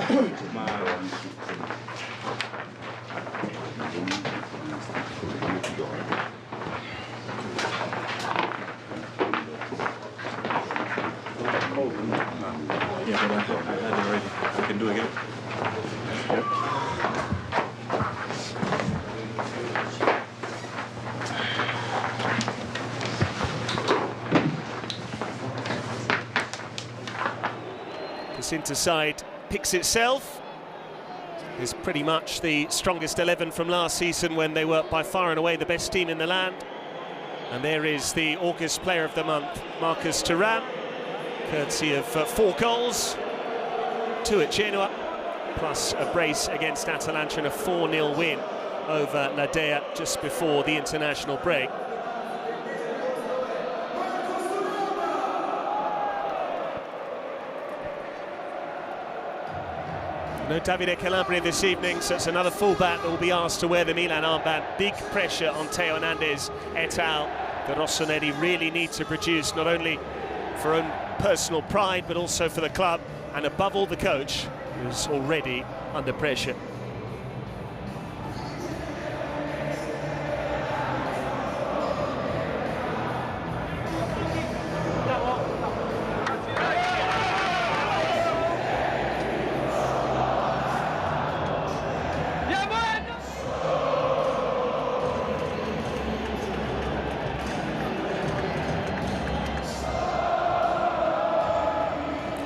Yeah, but I had it already. I can do it again. This Inter side picks itself. Is pretty much the strongest 11 from last season when they were by far and away the best team in the land. And there is the August Player of the Month, Marcus Thuram, courtesy of 4 goals, 2 at Genoa, plus a brace against Atalanta and a 4-0 win over La Dea just before the international break. No Davide Calabria this evening, so it's another fullback that will be asked to wear the Milan armband. Big pressure on Teo Hernandez et al. The Rossoneri really need to produce, not only for own personal pride, but also for the club, and above all the coach, who's already under pressure.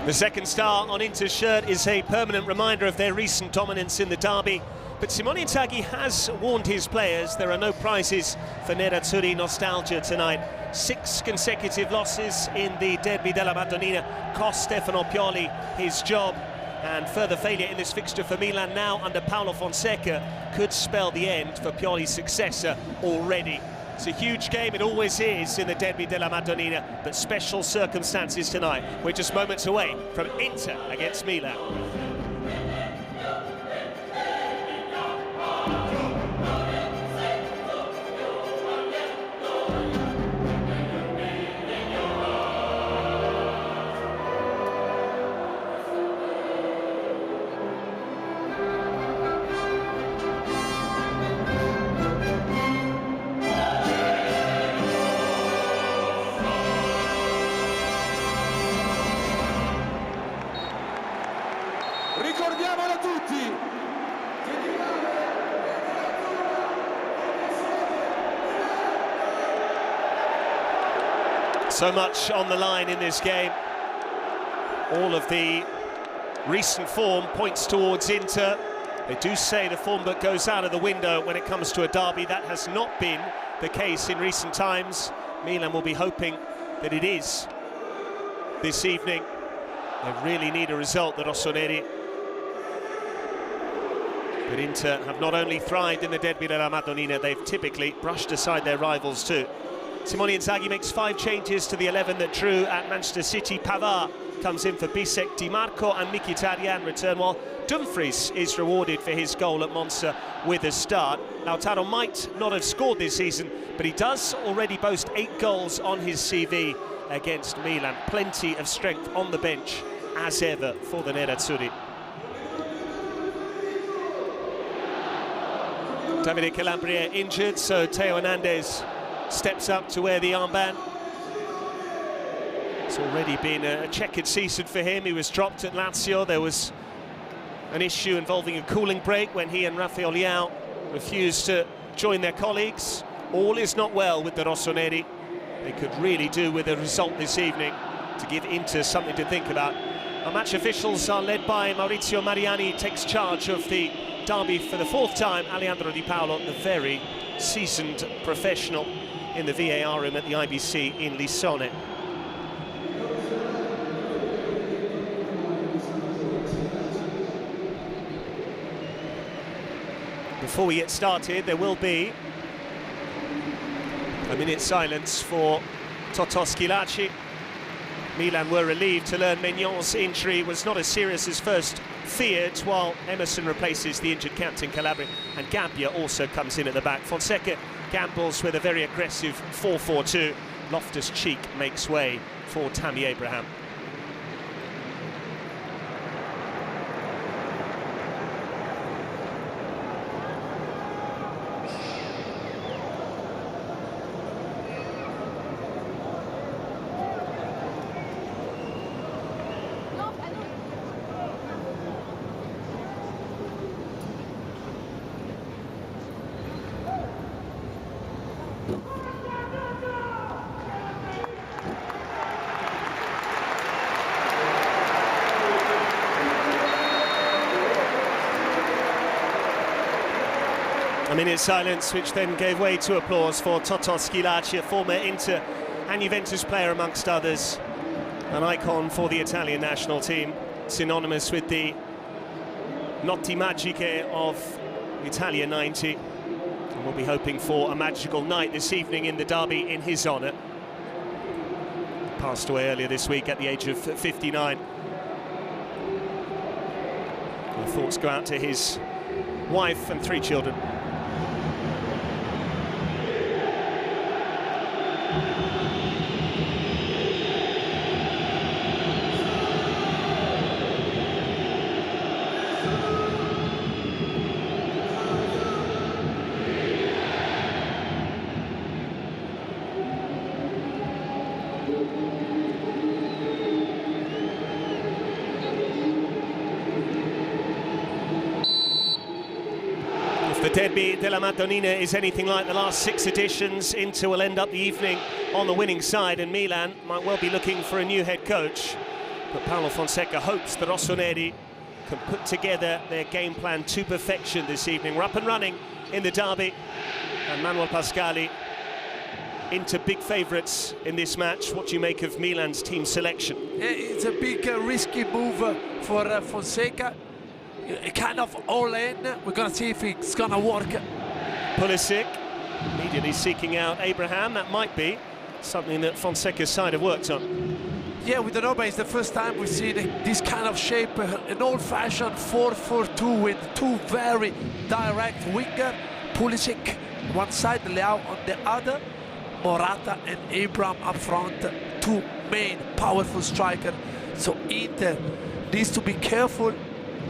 The second star on Inter's shirt is a permanent reminder of their recent dominance in the derby. But Simone Inzaghi has warned his players there are no prizes for Nerazzurri nostalgia tonight. 6 consecutive losses in the Derby della Madonnina cost Stefano Pioli his job. And further failure in this fixture for Milan now under Paulo Fonseca could spell the end for Pioli's successor already. It's a huge game, it always is in the Derby della Madonnina, but special circumstances tonight. We're just moments away from Inter against Milan. Ricordiamolo tutti. So much on the line in this game. All of the recent form points towards Inter. They do say the form book goes out of the window when it comes to a derby. That has not been the case in recent times. Milan will be hoping that it is this evening. They really need a result, the Rossoneri. But Inter have not only thrived in the Derby della Madonnina, they've typically brushed aside their rivals too. Simone Inzaghi makes 5 changes to the 11 that drew at Manchester City. Pavard comes in for Bisek, Dimarco and Mkhitaryan return, while Dumfries is rewarded for his goal at Monza with a start. Lautaro might not have scored this season, but he does already boast 8 goals on his CV against Milan. Plenty of strength on the bench, as ever, for the Nerazzurri. Davide Calabria injured, so Teo Hernandez steps up to wear the armband. It's already been a checkered season for him. He was dropped at Lazio. There was an issue involving a cooling break when he and Rafael Leao refused to join their colleagues. All is not well with the Rossoneri. They could really do with a result this evening to give Inter something to think about. Our match officials are led by Maurizio Mariani. Takes charge of the derby for the 4th time. Alejandro Di Paolo, the very seasoned professional in the VAR room at the IBC in Lissone. Before we get started, there will be a minute's silence for Totò Schillaci. Milan were relieved to learn Maignan's injury was not as serious as first feared, while Emerson replaces the injured captain Calabria, and Gabbia also comes in at the back. Fonseca gambles with a very aggressive 4-4-2. Loftus-Cheek makes way for Tammy Abraham. minute's silence, which then gave way to applause for Totò Schillaci, a former Inter and Juventus player amongst others, an icon for the Italian national team, synonymous with the notti magiche of Italia 90. And we'll be hoping for a magical night this evening in the derby in his honour. Passed away earlier this week at the age of 59. Our thoughts go out to his wife and 3 children. The derby della Madonnina is anything like the last 6 editions, Inter will end up the evening on the winning side, and Milan might well be looking for a new head coach. But Paulo Fonseca hopes the rossoneri can put together their game plan to perfection this evening. We're up and running in the derby, and Manuel Pascali, Inter big favourites in this match. What do you make of Milan's team selection? It's a big risky move for Fonseca. Kind of all in. We're gonna see if it's gonna work. Pulisic immediately seeking out Abraham. That might be something that Fonseca's side have worked on. Yeah, we don't know, but it's the first time we see this kind of shape, an old-fashioned 4-4-2 with 2 very direct winger. Pulisic one side, Leao on the other, Morata and Abraham up front, 2 main powerful strikers. So Inter needs to be careful.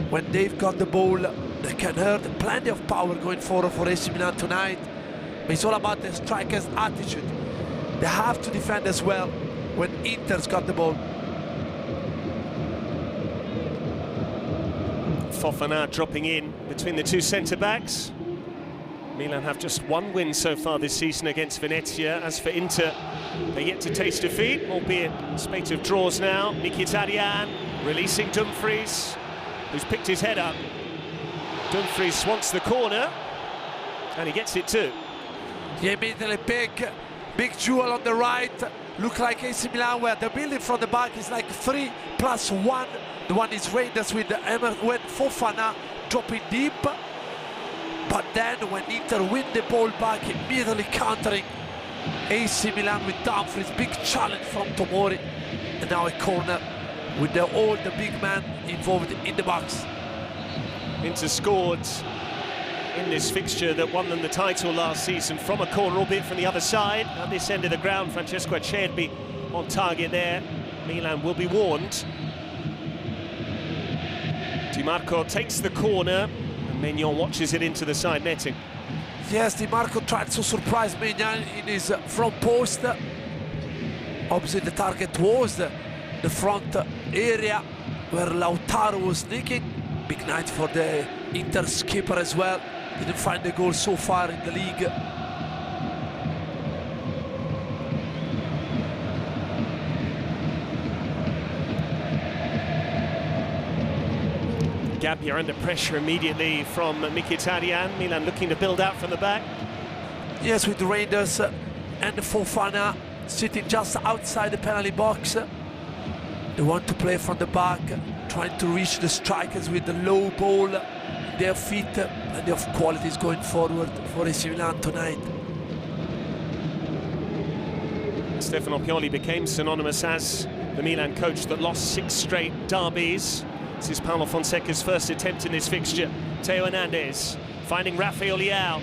When they've got the ball, they can hurt. Plenty of power going forward for AC Milan tonight. But it's all about the striker's attitude. They have to defend as well when Inter's got the ball. Fofana dropping in between the 2 centre-backs. Milan have just 1 win so far this season against Venezia. As for Inter, they're yet to taste defeat, albeit a spate of draws now. Mkhitaryan releasing Dumfries, who's picked his head up. Dumfries wants the corner, and he gets it too. Yeah, immediately big jewel on the right. Look like AC Milan, where the building from the back is like 3+1. The one is Raiders with when Fofana dropping deep. But then when Inter win the ball back, immediately countering AC Milan with Dumfries. Big challenge from Tomori. And now a corner with all the big man involved in the box. Inter scored in this fixture that won them the title last season from a corner, albeit from the other side. At this end of the ground, Francesco Acerbi on target there. Milan will be warned. Dimarco takes the corner, and Maignan watches it into the side netting. Yes, Dimarco tried to surprise Maignan in his front post. Obviously the target was the front area where Lautaro was sneaking. Big night for the Inter skipper as well. Didn't find the goal so far in the league. Gabbia under pressure immediately from Mkhitaryan. Milan looking to build out from the back. Yes, with Raiders and Fofana sitting just outside the penalty box. They want to play from the back, trying to reach the strikers with the low ball. Their feet, and of qualities going forward for AC Milan tonight. Stefano Pioli became synonymous as the Milan coach that lost 6 straight derbies. This is Paulo Fonseca's first attempt in this fixture. Theo Hernandez finding Rafael Leao.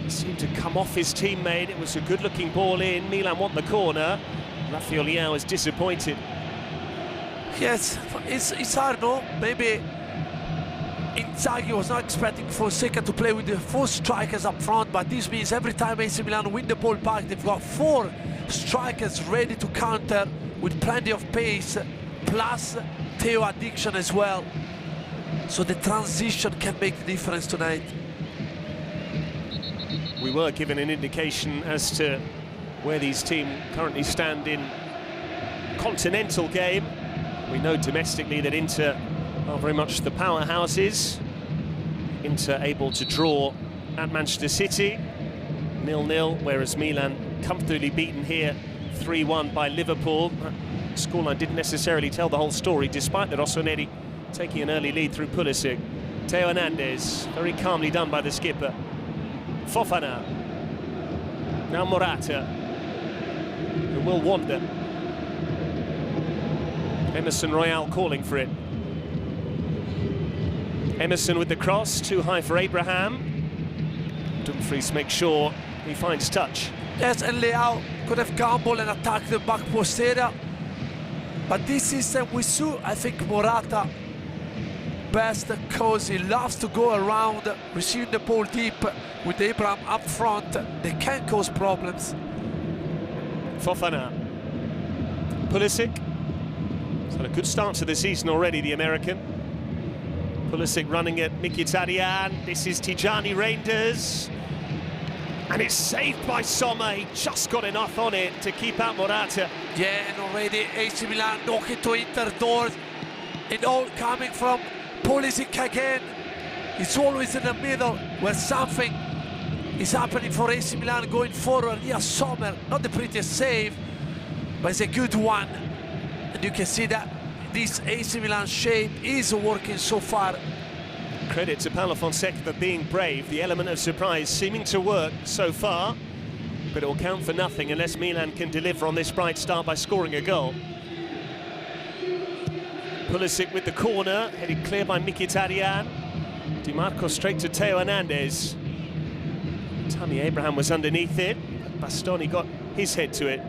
He seemed to come off his teammate. It was a good-looking ball in. Milan want the corner. Rafael Leao is disappointed. Yes, it's hard, no? Maybe Inzaghi was not expecting Fonseca to play with the 4 strikers up front, but this means every time AC Milan win the ball back, they've got 4 strikers ready to counter with plenty of pace, plus Theo addiction as well. So the transition can make the difference tonight. We were given an indication as to where these teams currently stand in continental game. We know domestically that Inter are very much the powerhouses. Inter able to draw at Manchester City, 0-0, whereas Milan comfortably beaten here 3-1 by Liverpool. That scoreline didn't necessarily tell the whole story, despite that Rossoneri taking an early lead through Pulisic. Theo Hernandez, very calmly done by the skipper. Fofana. Now Morata, who will wander. Emerson Royal calling for it. Emerson with the cross, too high for Abraham. Dumfries makes sure he finds touch. Yes, and Leao could have gambled and attacked the back post area. But this system we saw, I think, Morata best because he loves to go around, receiving the ball deep with Abraham up front. They can cause problems. Fofana. Pulisic. He's had a good start to the season already, the American. Pulisic running at Mkhitaryan. This is Tijani Reinders. And it's saved by Sommer. He just got enough on it to keep out Morata. Yeah, and already AC Milan knocking to Inter doors. It all coming from Pulisic again. It's always in the middle where something is happening for AC Milan going forward. Here, Sommer, not the prettiest save, but it's a good one. And you can see that this AC Milan shape is working so far. Credit to Paulo Fonseca for being brave. The element of surprise seeming to work so far, but it will count for nothing unless Milan can deliver on this bright start by scoring a goal. Pulisic with the corner, headed clear by Mkhitaryan. Dimarco straight to Theo Hernandez. Tammy Abraham was underneath it. Bastoni got his head to it.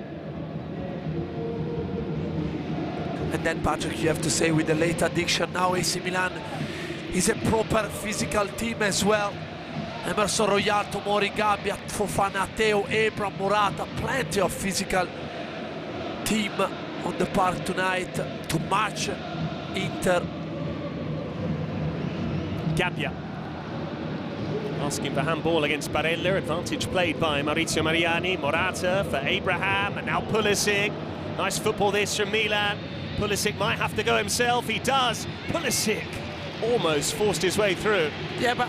And then, Patrick, you have to say, with the late addition, now AC Milan is a proper physical team as well. Emerson Royal, Tomori, Gabbia, Fofana, Theo, Abraham, Morata, plenty of physical team on the park tonight to match Inter. Gabbia asking for handball against Barella. Advantage played by Maurizio Mariani. Morata for Abraham, and now Pulisic. Nice football this from Milan. Pulisic might have to go himself. He does. Pulisic almost forced his way through. Yeah, but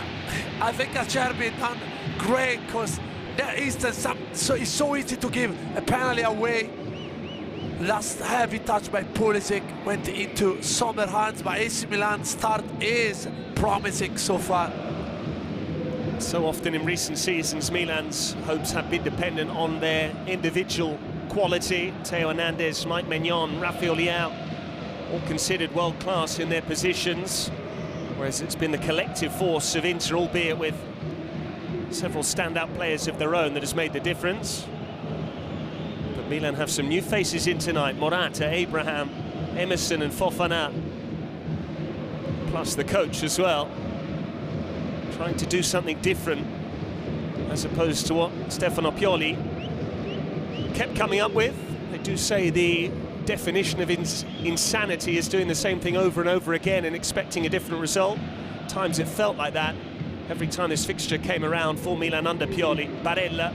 I think Acerbi done great because there is so it's so easy to give a penalty away. Last heavy touch by Pulisic went into Sommer hands, but AC Milan start is promising so far. So often in recent seasons, Milan's hopes have been dependent on their individual quality. Theo Hernandez, Mike Maignan, Rafael Leao, all considered world-class in their positions, whereas it's been the collective force of Inter, albeit with several standout players of their own, that has made the difference. But Milan have some new faces in tonight. Morata, Abraham, Emerson and Fofana, plus the coach as well, trying to do something different as opposed to what Stefano Pioli kept coming up with. They do say the definition of insanity is doing the same thing over and over again and expecting a different result. Times it felt like that every time this fixture came around for Milan under Pioli. Barella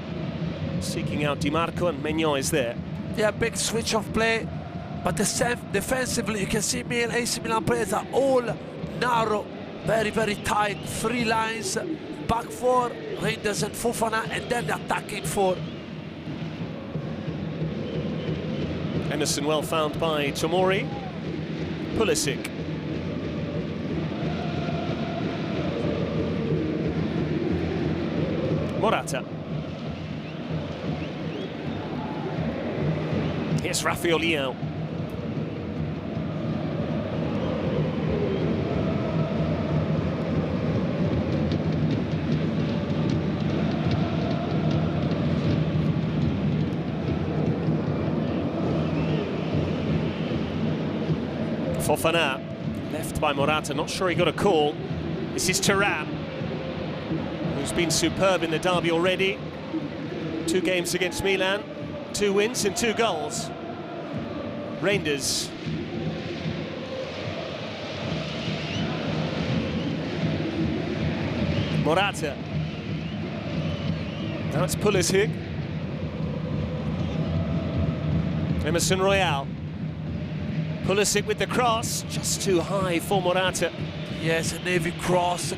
seeking out Dimarco, and Maignan is there. Yeah, big switch of play, but defensively you can see AC Milan players are all narrow, very, very tight. Three lines, back four, Reinders and Fofana, and then the attacking four. Emerson well found by Tomori. Pulisic. Morata. Here's Rafael Leao. Fofana, left by Morata, not sure he got a call. This is Thuram, who's been superb in the derby already. 2 games against Milan, 2 wins and 2 goals. Reinders. Morata. Now it's Pulisic. Emerson Royal. Pulisic with the cross, just too high for Morata. Yes, a heavy cross.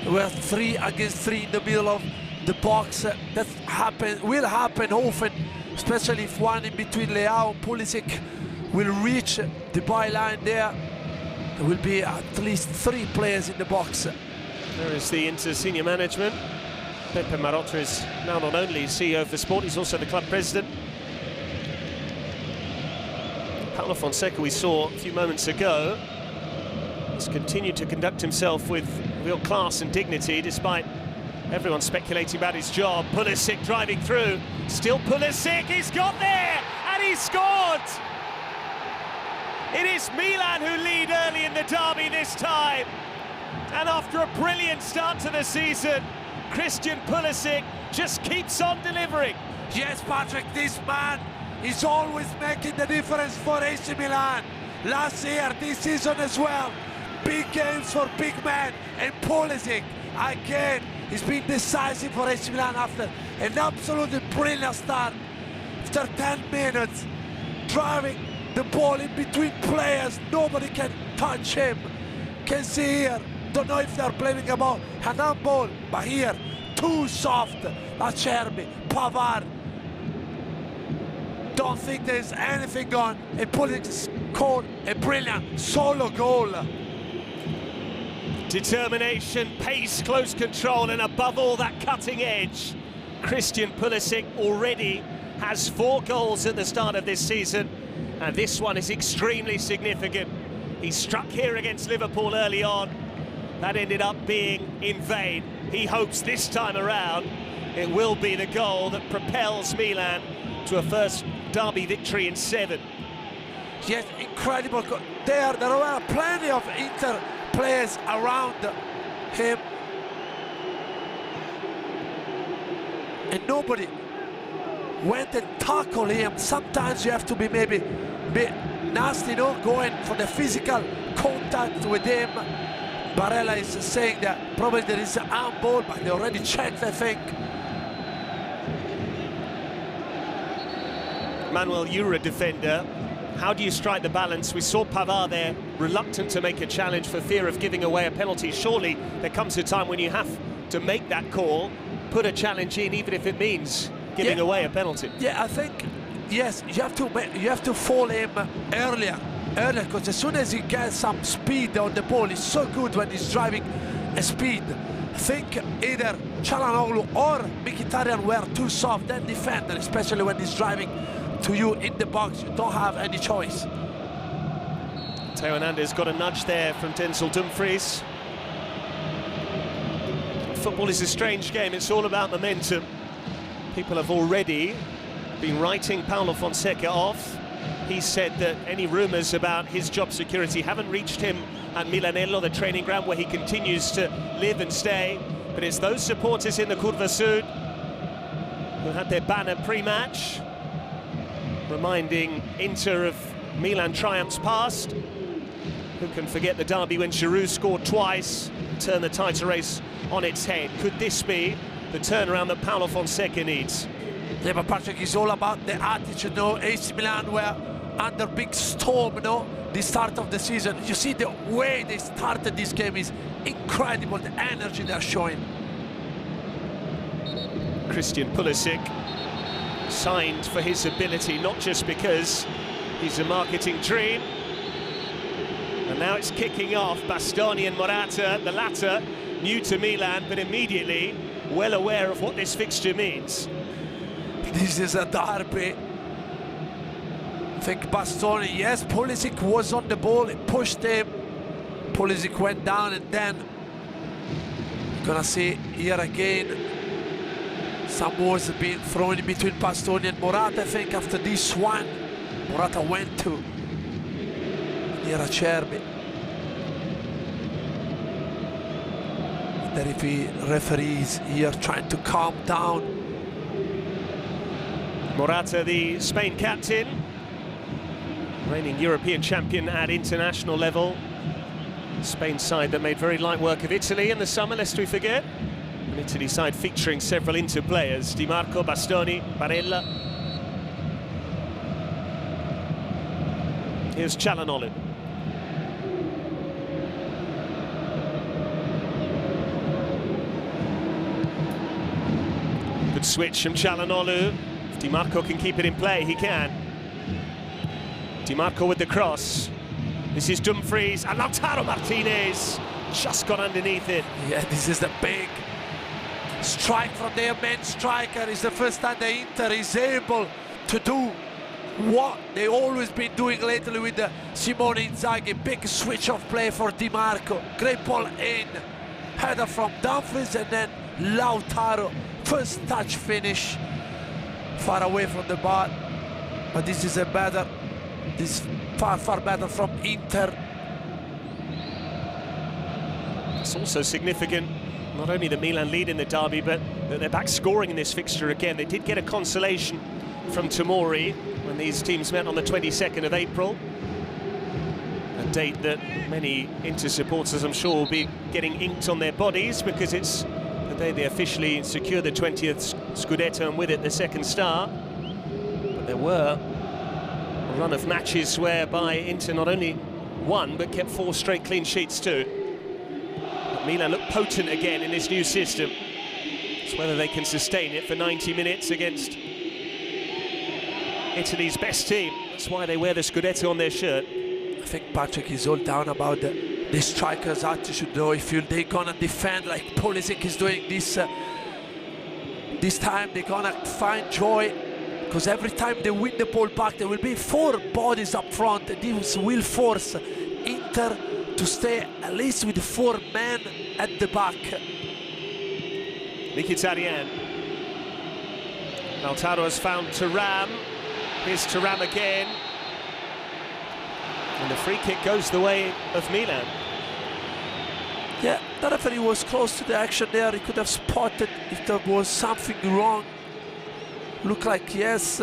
We're 3 against 3 in the middle of the box. That will happen often, especially if one in between Leao and Pulisic will reach the byline there. There will be at least 3 players in the box. There is the Inter senior management. Pepe Marotta is now not only CEO for sport, he's also the club president. Paulo Fonseca, we saw a few moments ago, has continued to conduct himself with real class and dignity, despite everyone speculating about his job. Pulisic driving through, still Pulisic, he's got there, and he's scored! It is Milan who lead early in the derby this time. And after a brilliant start to the season, Christian Pulisic just keeps on delivering. Yes, Patrick, this man is always making the difference for AC Milan. Last year, this season as well. Big games for big men, and Pulisic, again, he's been decisive for AC Milan after an absolutely brilliant start. After 10 minutes, driving the ball in between players, nobody can touch him. Can see here, don't know if they're blaming about an handball, but here, too soft. Acerbi, Pavard. Don't think there's anything on. And Pulisic scored a brilliant solo goal. Determination, pace, close control, and above all, that cutting edge. Christian Pulisic already has 4 goals at the start of this season, and this one is extremely significant. He struck here against Liverpool early on. That ended up being in vain. He hopes this time around it will be the goal that propels Milan to a first derby victory in 7. Yes, incredible. There were plenty of Inter players around him, and nobody went and tackled him. Sometimes you have to be maybe a bit nasty, you know, going for the physical contact with him. Barella is saying that probably there is an handball, but they already checked, I think. Manuel, you're a defender. How do you strike the balance? We saw Pavard there, reluctant to make a challenge for fear of giving away a penalty. Surely there comes a time when you have to make that call, put a challenge in, even if it means giving away a penalty. Yeah, I think, yes, you have to fall him earlier, because as soon as he gets some speed on the ball, he's so good when he's driving a speed. I think either Çalhanoğlu or Mkhitaryan were too soft, then defender, especially when he's driving to you in the box. You don't have any choice. Theo Hernandez got a nudge there from Denzel Dumfries. Football is a strange game. It's all about momentum. People have already been writing Paulo Fonseca off. He said that any rumours about his job security haven't reached him at Milanello, the training ground where he continues to live and stay. But it's those supporters in the Curva Sud who had their banner pre-match, reminding Inter of Milan triumphs past. Who can forget the derby when Giroud scored twice, turned the title race on its head? Could this be the turnaround that Paulo Fonseca needs? Yeah, but Patrick, it's all about the attitude, you know. AC Milan were under big storm, you know, the start of the season. You see the way they started this game is incredible, the energy they're showing. Christian Pulisic, signed for his ability, not just because he's a marketing dream. And now it's kicking off. Bastoni and Morata, the latter new to Milan, but immediately well aware of what this fixture means. This is a derby. I think Bastoni, yes, Pulisic was on the ball, he pushed him. Pulisic went down, and then gonna see here again some balls being thrown in between Bastoni and Morata. I think after this one, Morata went to near Acerbi. The referees here trying to calm down. Morata, the Spain captain, reigning European champion at international level. Spain side that made very light work of Italy in the summer, lest we forget. An Italy side featuring several Inter players: Dimarco, Bastoni, Barella. Here's Çalhanoğlu. switch from Çalhanoğlu. If Dimarco can keep it in play, he can. Dimarco with the cross. This is Dumfries, and Lautaro Martinez just got underneath it. Yeah, this is the big strike from their main striker. It's the first time the Inter is able to do what they always been doing lately with the Simone Inzaghi. Big switch of play for Dimarco. Great ball in. Header from Dumfries and then Lautaro. First touch finish. Far away from the bar. But this is far better from Inter. It's also significant, not only the Milan lead in the derby, but that they're back scoring in this fixture again. They did get a consolation from Tomori when these teams met on the 22nd of April. A date that many Inter supporters, I'm sure, will be getting inked on their bodies, because it's the day they officially secure the 20th Scudetto, and with it the second star. But there were a run of matches whereby Inter not only won, but kept 4 straight clean sheets too. But Milan look potent again in this new system. It's whether they can sustain it for 90 minutes against Italy's best team. That's why they wear the Scudetto on their shirt. I think Patrick is all down about the striker's attitude, though. If they're gonna defend like Pulisic is doing this time, they're gonna find joy, because every time they win the ball back, there will be 4 bodies up front, and this will force Inter to stay at least with 4 men at the back. Mkhitaryan. Lautaro has found Thuram. Here's Thuram again. And the free kick goes the way of Milan. Yeah, the referee was close to the action there. He could have spotted if there was something wrong. Look like yes.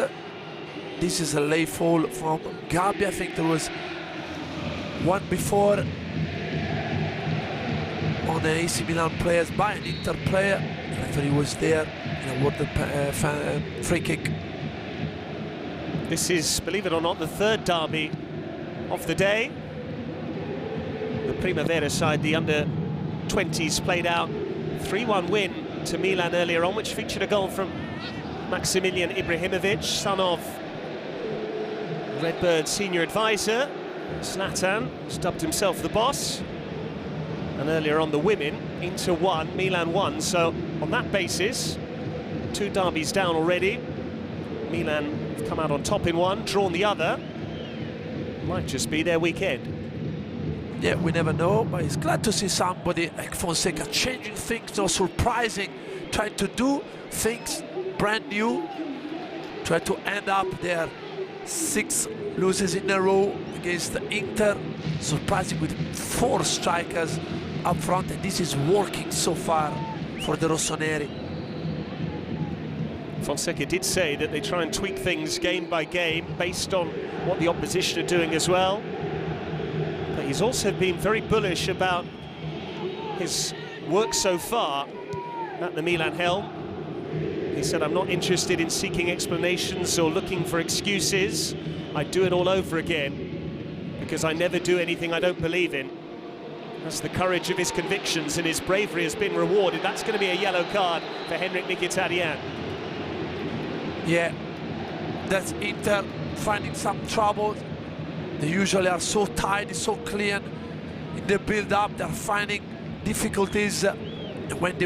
This is a lay fall from Gabbia. I think there was one before on the AC Milan players by an Inter player. The referee was there and awarded free kick. This is, believe it or not, the 3rd derby of the day. The Primavera side, the under-20s, played out 3-1 win to Milan earlier on, which featured a goal from Maximilian Ibrahimovic, son of Redbird senior advisor Zlatan, who's dubbed himself the boss. And earlier on, the women, Inter 1, Milan 1. So on that basis, 2 derbies down already. Milan have come out on top in one, drawn the other. Might just be their weekend. Yeah, we never know, but it's glad to see somebody like Fonseca changing things, no surprising, trying to do things brand new, try to end up their 6 losses in a row against Inter, surprising with 4 strikers up front, and this is working so far for the Rossoneri. Fonseca did say that they try and tweak things game by game based on what the opposition are doing as well. But he's also been very bullish about his work so far at the Milan helm. He said, I'm not interested in seeking explanations or looking for excuses. I do it all over again because I never do anything I don't believe in. That's the courage of his convictions, and his bravery has been rewarded. That's going to be a yellow card for Henrik Mkhitaryan. Yeah, that's Inter finding some trouble. They usually are so tidy, so clean in the build-up. They're finding difficulties when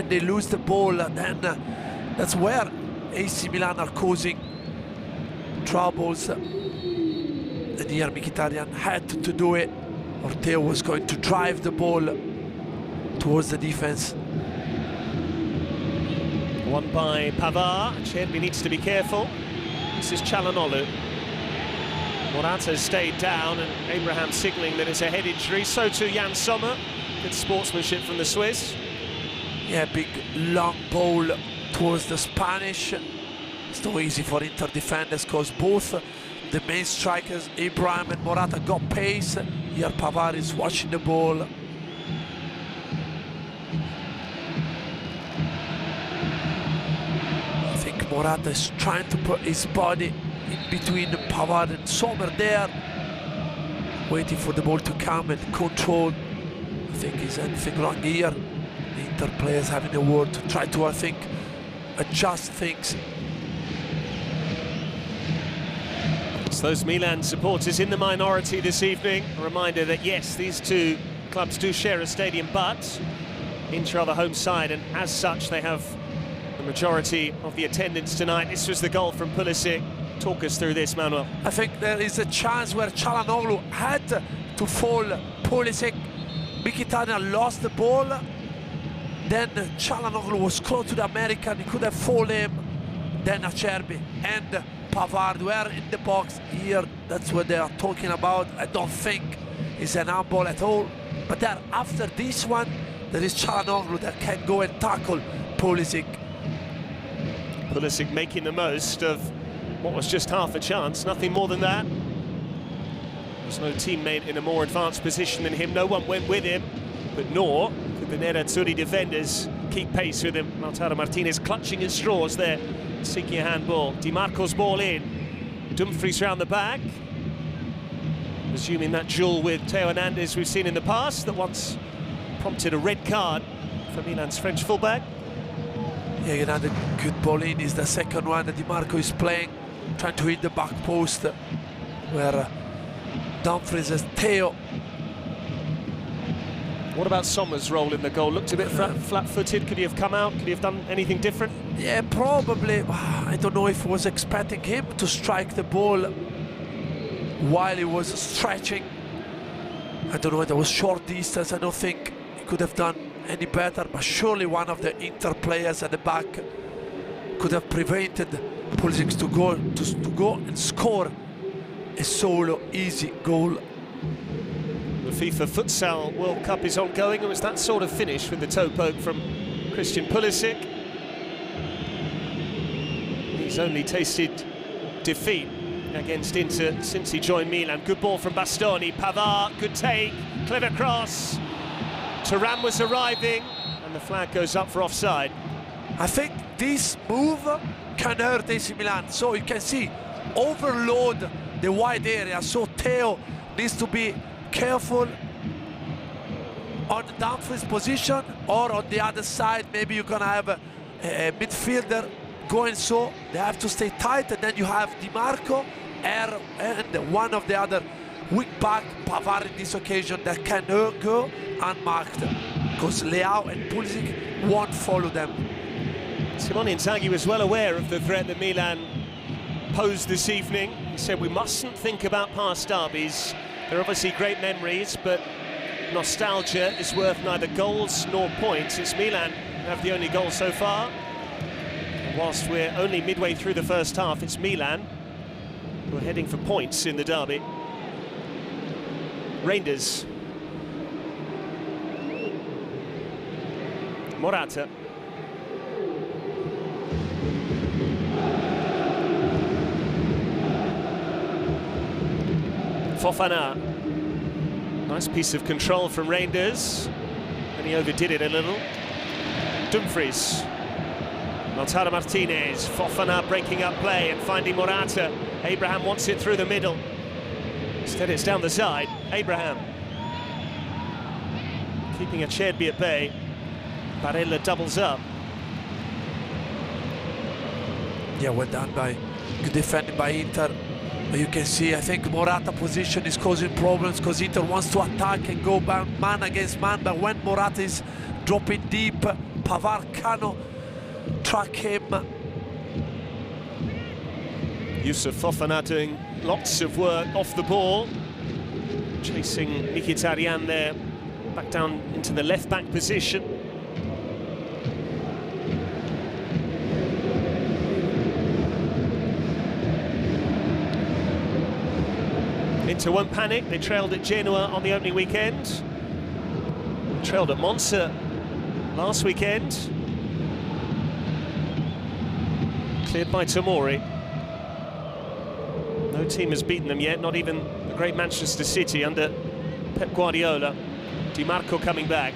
they lose the ball. Then that's where AC Milan are causing troubles. And here Mkhitaryan had to do it. Ortega was going to drive the ball towards the defense. Won by Pavard. Cherby needs to be careful. This is Çalhanoğlu. Morata stayed down, and Abraham signalling that it's a head injury. So too Jan Sommer. Good sportsmanship from the Swiss. Yeah, big long ball towards the Spanish. It's not easy for Inter defenders because both the main strikers, Abraham and Morata, got pace. Here Pavard is watching the ball. I think Morata is trying to put his body in between Pavard and Sommer there, waiting for the ball to come and control. I think is anything wrong here. The Inter players having a word to try to, I think, adjust things. It's those Milan supporters in the minority this evening. A reminder that yes, these two clubs do share a stadium, but Inter are the home side, and as such they have the majority of the attendance tonight. This was the goal from Pulisic. Talk us through this, Manuel. I think there is a chance where Çalhanoğlu had to fall Pulisic. Mkhitaryan lost the ball. Then Çalhanoğlu was close to the American. He could have fallen him. Then Acerbi and Pavard were in the box here. That's what they are talking about. I don't think it's an handball at all. But then after this one, there is Çalhanoğlu that can go and tackle Pulisic. Pulisic making the most of what was just half a chance, nothing more than that. There's no teammate in a more advanced position than him. No one went with him, but nor could the Nerazzurri defenders keep pace with him. Lautaro Martinez clutching at straws there, seeking a handball. Dimarco's ball in. Dumfries round the back. Resuming that duel with Theo Hernandez we've seen in the past, that once prompted a red card for Milan's French fullback. Yeah, another good ball in is the second one that Dimarco is playing, trying to hit the back post where Dumfries has Theo. What about Sommer's role in the goal? Looked a bit flat-footed. Could he have come out? Could he have done anything different? Yeah, probably. I don't know if he was expecting him to strike the ball while he was stretching. I don't know, it was short distance. I don't think he could have done any better, but surely one of the Inter players at the back could have prevented Pulisic to go and score a solo easy goal. The FIFA Futsal World Cup is ongoing. It was that sort of finish with the toe poke from Christian Pulisic. He's only tasted defeat against Inter since he joined Milan. Good ball from Bastoni. Pavard, good take, clever cross. Thuram was arriving, and the flag goes up for offside. I think this move can hurt AC Milan. So you can see, overload the wide area. So Theo needs to be careful on Dumfries' position, or on the other side, maybe you're gonna have a midfielder going, so they have to stay tight, and then you have Dimarco and one of the other weak back, Pavard in this occasion, that can go unmarked, because Leao and Pulisic won't follow them. Simone Inzaghi was well aware of the threat that Milan posed this evening. He said we mustn't think about past derbies. They're obviously great memories, but nostalgia is worth neither goals nor points. It's Milan who have the only goal so far. And whilst we're only midway through the first half, it's Milan who are heading for points in the derby. Reinders. Morata. Fofana. Nice piece of control from Reinders, and he overdid it a little. Dumfries. Lautaro Martinez. Fofana breaking up play and finding Morata. Abraham wants it through the middle. Instead it's down the side. Abraham. Keeping Acerbi at bay. Barella doubles up. Yeah, well done by good defending by Inter. But you can see, I think Morata position is causing problems, because Inter wants to attack and go man against man, but when Morata is dropping deep, Pavard cannot track him. Yusuf Fofana doing lots of work off the ball, chasing Mkhitaryan there, back down into the left-back position. Inter won't panic. They trailed at Genoa on the opening weekend. Trailed at Monza last weekend. Cleared by Tomori. No team has beaten them yet, not even the great Manchester City under Pep Guardiola. Dimarco coming back.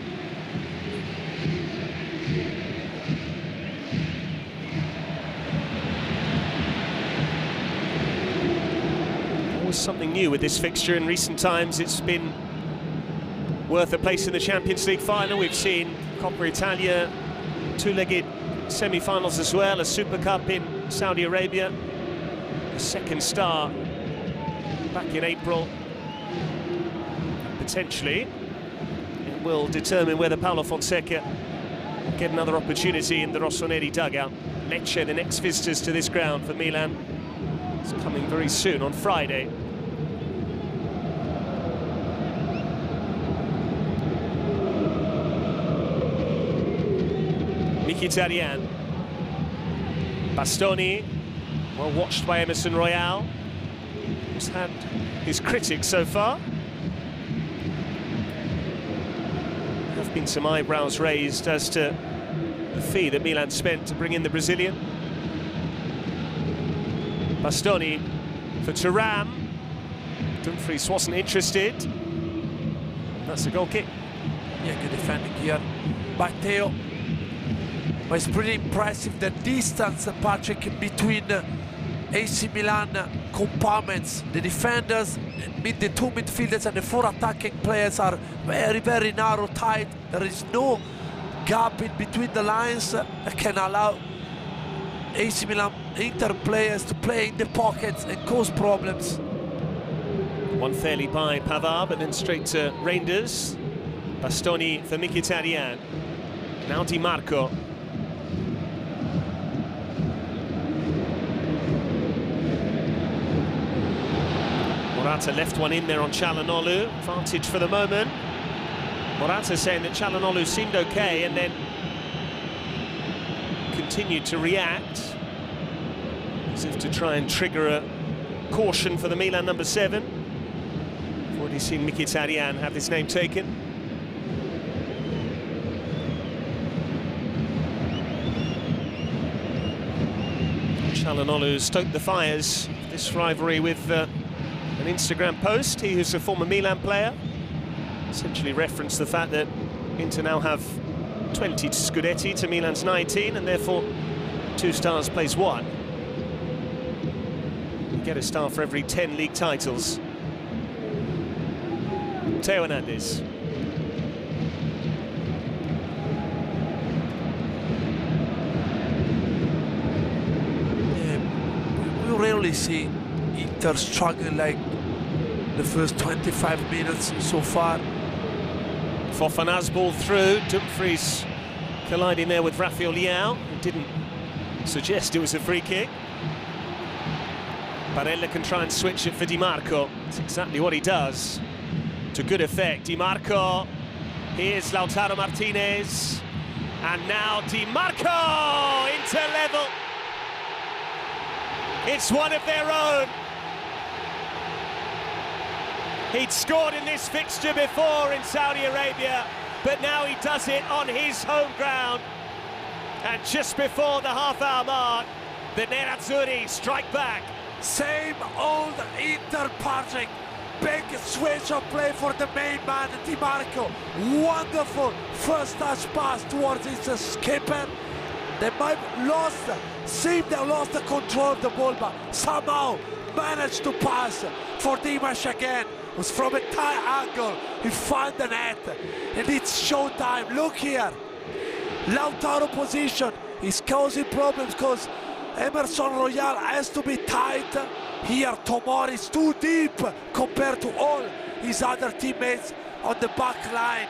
Always something new with this fixture in recent times. It's been worth a place in the Champions League final. We've seen Coppa Italia, two-legged semi-finals as well, a Super Cup in Saudi Arabia, a second star back in April. Potentially, it will determine whether Paulo Fonseca will get another opportunity in the rossoneri dugout. Lecce, the next visitors to this ground for Milan. It's coming very soon on Friday. Mkhitaryan. Bastoni, well watched by Emerson Royal, who's had his critics so far. There have been some eyebrows raised as to the fee that Milan spent to bring in the Brazilian. Bastoni for Thuram. Dumfries wasn't interested. That's a goal kick. Yeah, good defending here by Theo. But it's pretty impressive the distance, Patrick, between AC Milan compartments. The defenders, the two midfielders and the four attacking players are very, very narrow, tight. There is no gap in between the lines that can allow AC Milan Inter players to play in the pockets and cause problems. One fairly by Pavard, but then straight to Reinders. Bastoni for Mkhitaryan. Now Dimarco. Morata left one in there on Çalhanoğlu. Advantage for the moment. Morata saying that Çalhanoğlu seemed okay and then continued to react as if to try and trigger a caution for the Milan number 7. We've already seen Mkhitaryan have his name taken. Çalhanoğlu stoked the fires of this rivalry with an Instagram post. He who's a former Milan player essentially referenced the fact that Inter now have 20 Scudetti to Milan's 19, and therefore 2 stars plays 1. You get a star for every 10 league titles. Theo Hernandez. We rarely see Inter struggling like the first 25 minutes so far. Fofana's ball through, Dumfries colliding there with Rafael Leao, who didn't suggest it was a free kick. Barella can try and switch it for Dimarco. That's exactly what he does, to good effect. Dimarco, here's Lautaro Martinez, and now Dimarco, Inter level. It's one of their own. He'd scored in this fixture before in Saudi Arabia, but now he does it on his home ground. And just before the half-hour mark, the Nerazzurri strike back. Same old Inter, Patrick. Big switch of play for the main man, Dimarco. Wonderful first touch pass towards his skipper. They might seem they lost the control of the ball, but somehow managed to pass for Dimash again. It was from a tight angle, he found the net, and it's showtime. Look here, Lautaro position is causing problems because Emerson Royal has to be tight. Here Tomori is too deep compared to all his other teammates on the back line.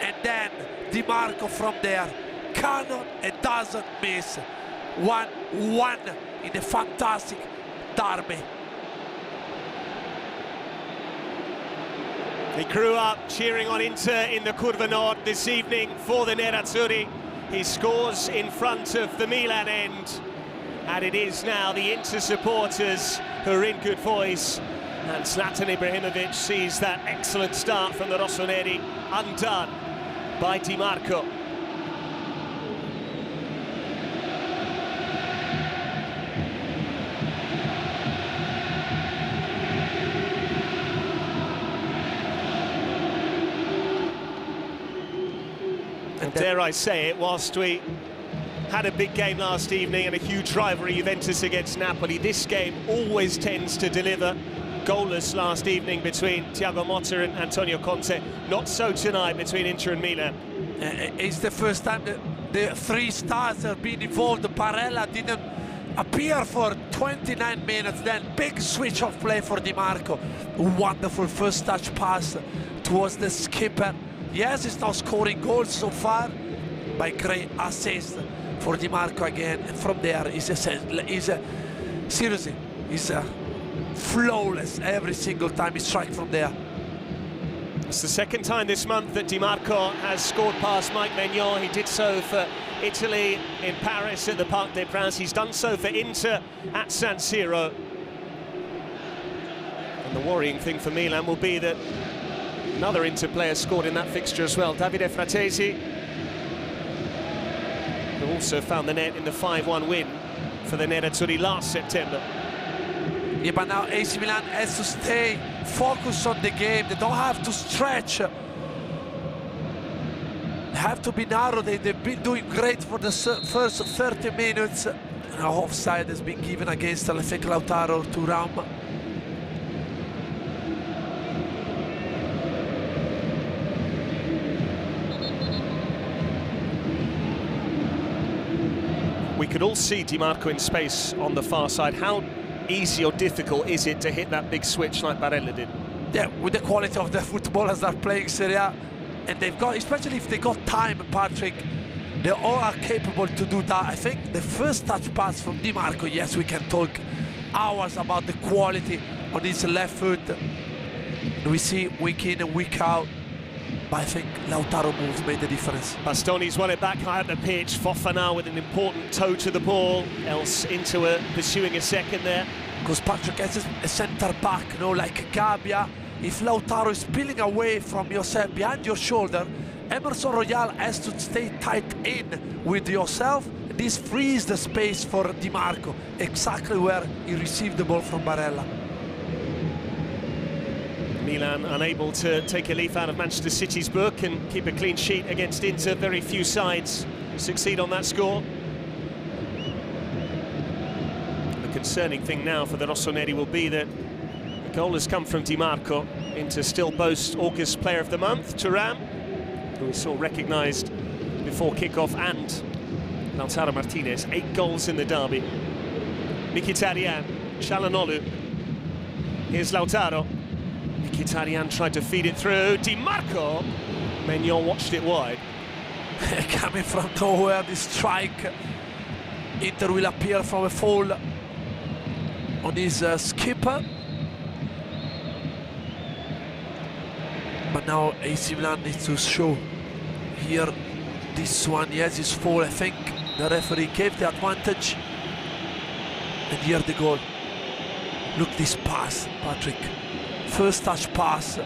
And then Dimarco from there, cannon and doesn't miss. 1-1 in a fantastic derby. He grew up cheering on Inter in the Curva Nord this evening for the Nerazzurri. He scores in front of the Milan end. And it is now the Inter supporters who are in good voice. And Zlatan Ibrahimovic sees that excellent start from the rossoneri undone by Dimarco. And dare I say it, whilst we had a big game last evening and a huge rivalry, Juventus against Napoli, this game always tends to deliver. Goalless last evening between Thiago Motta and Antonio Conte. Not so tonight between Inter and Milan. It's the first time that the three stars that have been involved. Barella didn't appear for 29 minutes, then big switch of play for Dimarco. Wonderful first touch pass towards the skipper. Yes, he's not scoring goals so far, but great assist for Dimarco again. And from there, seriously, he's flawless every single time he strikes from there. It's the second time this month that Dimarco has scored past Mike Maignan. He did so for Italy in Paris at the Parc des Princes. He's done so for Inter at San Siro. And the worrying thing for Milan will be that another Inter player scored in that fixture as well, Davide Fratesi, who also found the net in the 5-1 win for the Nerazzurri last September. Yeah, but now AC Milan has to stay focused on the game. They don't have to stretch. They have to be narrow. They've been doing great for the first 30 minutes. Now offside has been given against, I think, Lautaro to Ram. We could all see Dimarco in space on the far side. How easy or difficult is it to hit that big switch like Barella did? Yeah, with the quality of the footballers that are playing Serie A, and they've got, especially if they got time, Patrick, they all are capable to do that. I think the first touch pass from Dimarco, yes, we can talk hours about the quality on his left foot. We see week in and week out, but I think Lautaro moves made the difference. Bastoni's won it back high up the pitch. Fofana with an important toe to the ball, else into pursuing a second there. Because Patrick has a centre back, you know, like Gabbia. If Lautaro is peeling away from yourself behind your shoulder, Emerson Royal has to stay tight in with yourself. This frees the space for Dimarco, exactly where he received the ball from Barella. Milan unable to take a leaf out of Manchester City's book and keep a clean sheet against Inter. Very few sides succeed on that score. The concerning thing now for the Rossoneri will be that the goal has come from Dimarco. Inter still boasts August Player of the Month, Thuram, who we saw recognised before kick-off, and Lautaro Martinez. 8 goals in the derby. Mkhitaryan, Çalhanoğlu. Here's Lautaro. Mkhitaryan tried to feed it through. Dimarco. Maignan watched it wide. Coming from nowhere, this strike. Inter will appear from a foul on his skipper. But now AC Milan needs to show here this one. Yes, his foul. I think the referee gave the advantage. And here the goal. Look this pass, Patrick. First touch pass.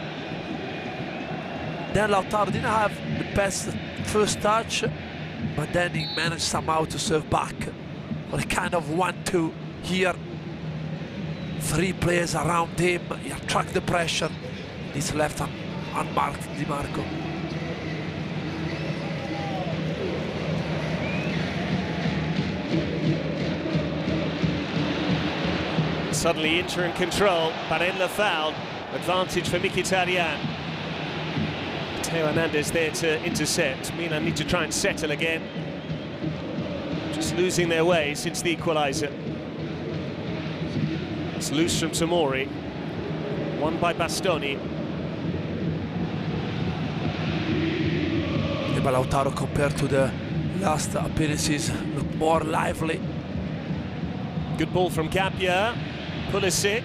Then Lautaro didn't have the best first touch, but then he managed somehow to serve back for a kind of 1-2 here. 3 players around him. He attracts the pressure. He's left unmarked, Dimarco. Suddenly Inter in control. Barella fouled. Advantage for Mkhitaryan. Theo Hernandez there to intercept. Milan need to try and settle again. Just losing their way since the equalizer. It's loose from Tomori. Won by Bastoni. But Lautaro, compared to the last appearances, look more lively. Good ball from Gabbia. Pulisic.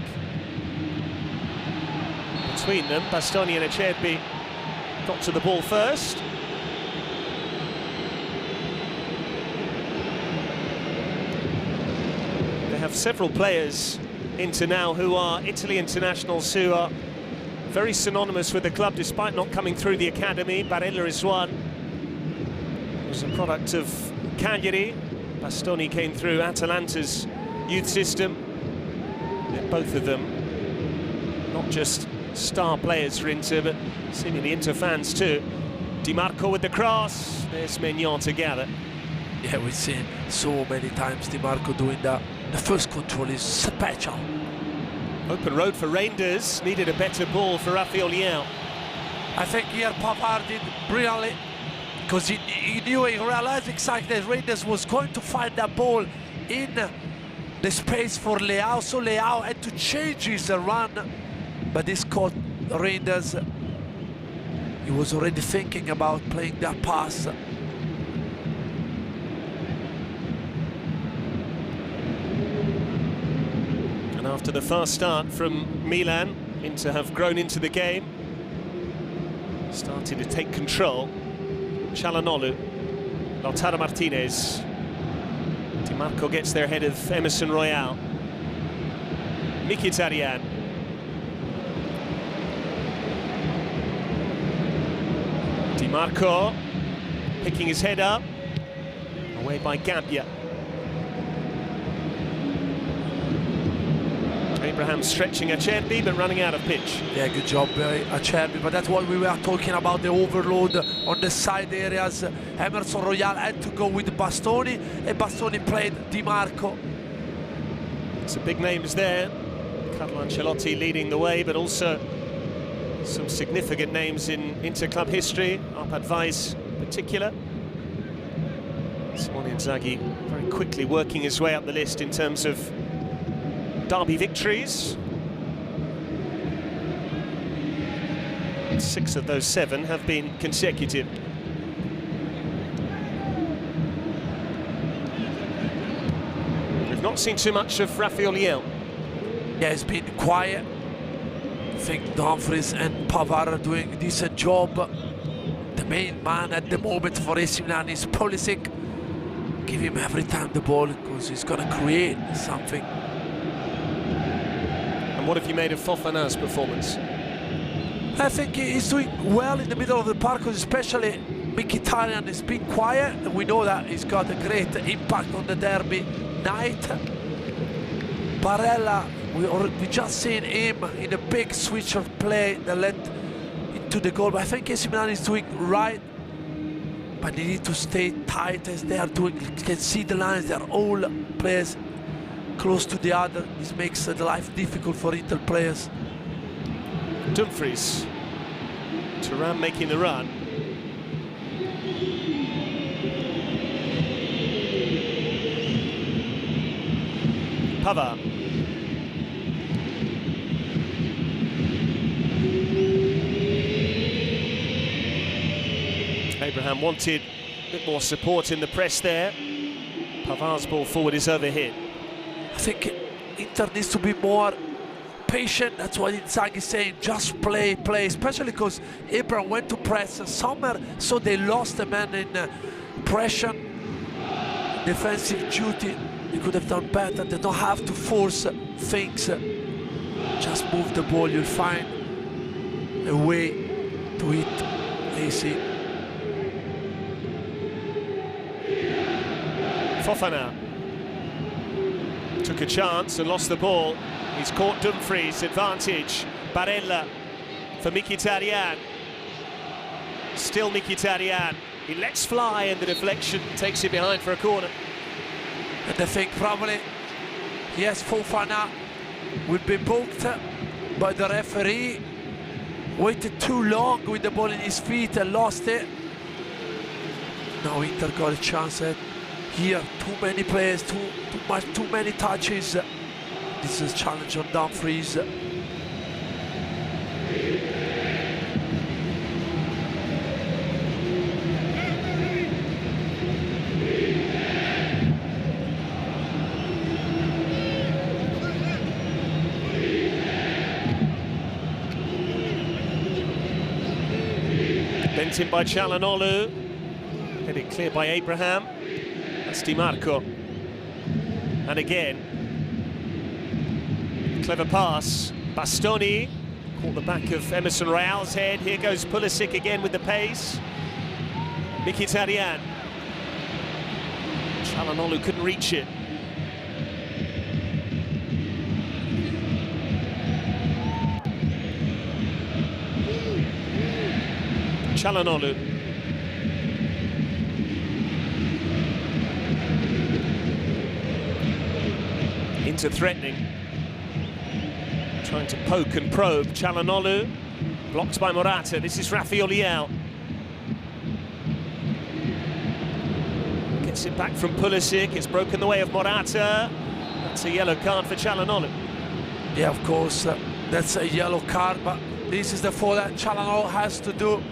Between them, Bastoni and Acerbi got to the ball first. They have several players into now who are Italy internationals, who are very synonymous with the club despite not coming through the academy. Barella is one. He was a product of Cagliari. Bastoni came through Atalanta's youth system. They're both of them not just star players for Inter, but seemingly Inter fans too. Dimarco with the cross. There's Maignan to gather. Yeah, we've seen so many times Dimarco doing that. The first control is special. Open road for Reinders. Needed a better ball for Raphael Leão. I think here Pavard did brilliantly. because he knew, he realized exactly that Rangers was going to find that ball in the space for Leao, so Leao had to change his run, but this caught Rangers. He was already thinking about playing that pass. And after the fast start from Milan, Inter have grown into the game, started to take control. Çalhanoğlu, Lautaro Martinez, Dimarco gets there ahead of Emerson Royal, Mkhitaryan, Dimarco picking his head up, away by Gabbia. Abraham stretching Acerbi, but running out of pitch. Yeah, good job, Acerbi, but that's what we were talking about, the overload on the side areas. Emerson Royal had to go with Bastoni, and Bastoni played Dimarco. Some big names there. Carlo Ancelotti leading the way, but also some significant names in Inter club history, Arpad Weiss in particular. Simone Inzaghi very quickly working his way up the list in terms of derby victories. 6 of those 7 have been consecutive. We've not seen too much of Rafael Leão. Yeah, it's been quiet. I think Dumfries and Pavard are doing a decent job. The main man at the moment for AC Milan is Pulisic. Give him every time the ball, because he's going to create something. And what have you made of Fofana's performance? I think he's doing well in the middle of the park, especially Mkhitaryan has been quiet, and we know that he's got a great impact on the derby night. Barella, we just seen him in a big switch of play that led into the goal, but I think AC Milan is doing right, but they need to stay tight as they are doing. You can see the lines, they are all players close to the other. This makes the life difficult for Inter players. Dumfries, Thuram making the run. Pavard. Abraham wanted a bit more support in the press there. Pavard's ball forward is overhit. I think Inter needs to be more patient. That's what Inzaghi is saying. Just play, especially because Abraham went to press Sommer, so they lost a man in pressure, defensive duty. They could have done better. They don't have to force things. Just move the ball. You'll find a way to hit AC. Fofana took a chance and lost the ball. He's caught Dumfries, advantage. Barella for Mkhitaryan. Still Mkhitaryan. He lets fly and the deflection takes it behind for a corner. And I think probably, yes, Fofana will be booked by the referee. Waited too long with the ball in his feet and lost it. Now Inter got a chance at here. Too many players, too many touches. This is a challenge on Dumfries. Bent in by Çalhanoğlu. Headed clear by Abraham. That's Dimarco. And again, clever pass. Bastoni caught the back of Emerson Royal's head. Here goes Pulisic again with the pace. Mkhitaryan. Çalhanoğlu couldn't reach it. Çalhanoğlu. Inter threatening. Trying to poke and probe. Çalhanoğlu blocked by Morata. This is Rafael Leão. Gets it back from Pulisic, it's broken the way of Morata. That's a yellow card for Çalhanoğlu. Yeah, of course, that's a yellow card, but this is the foul that Çalhanoğlu has to do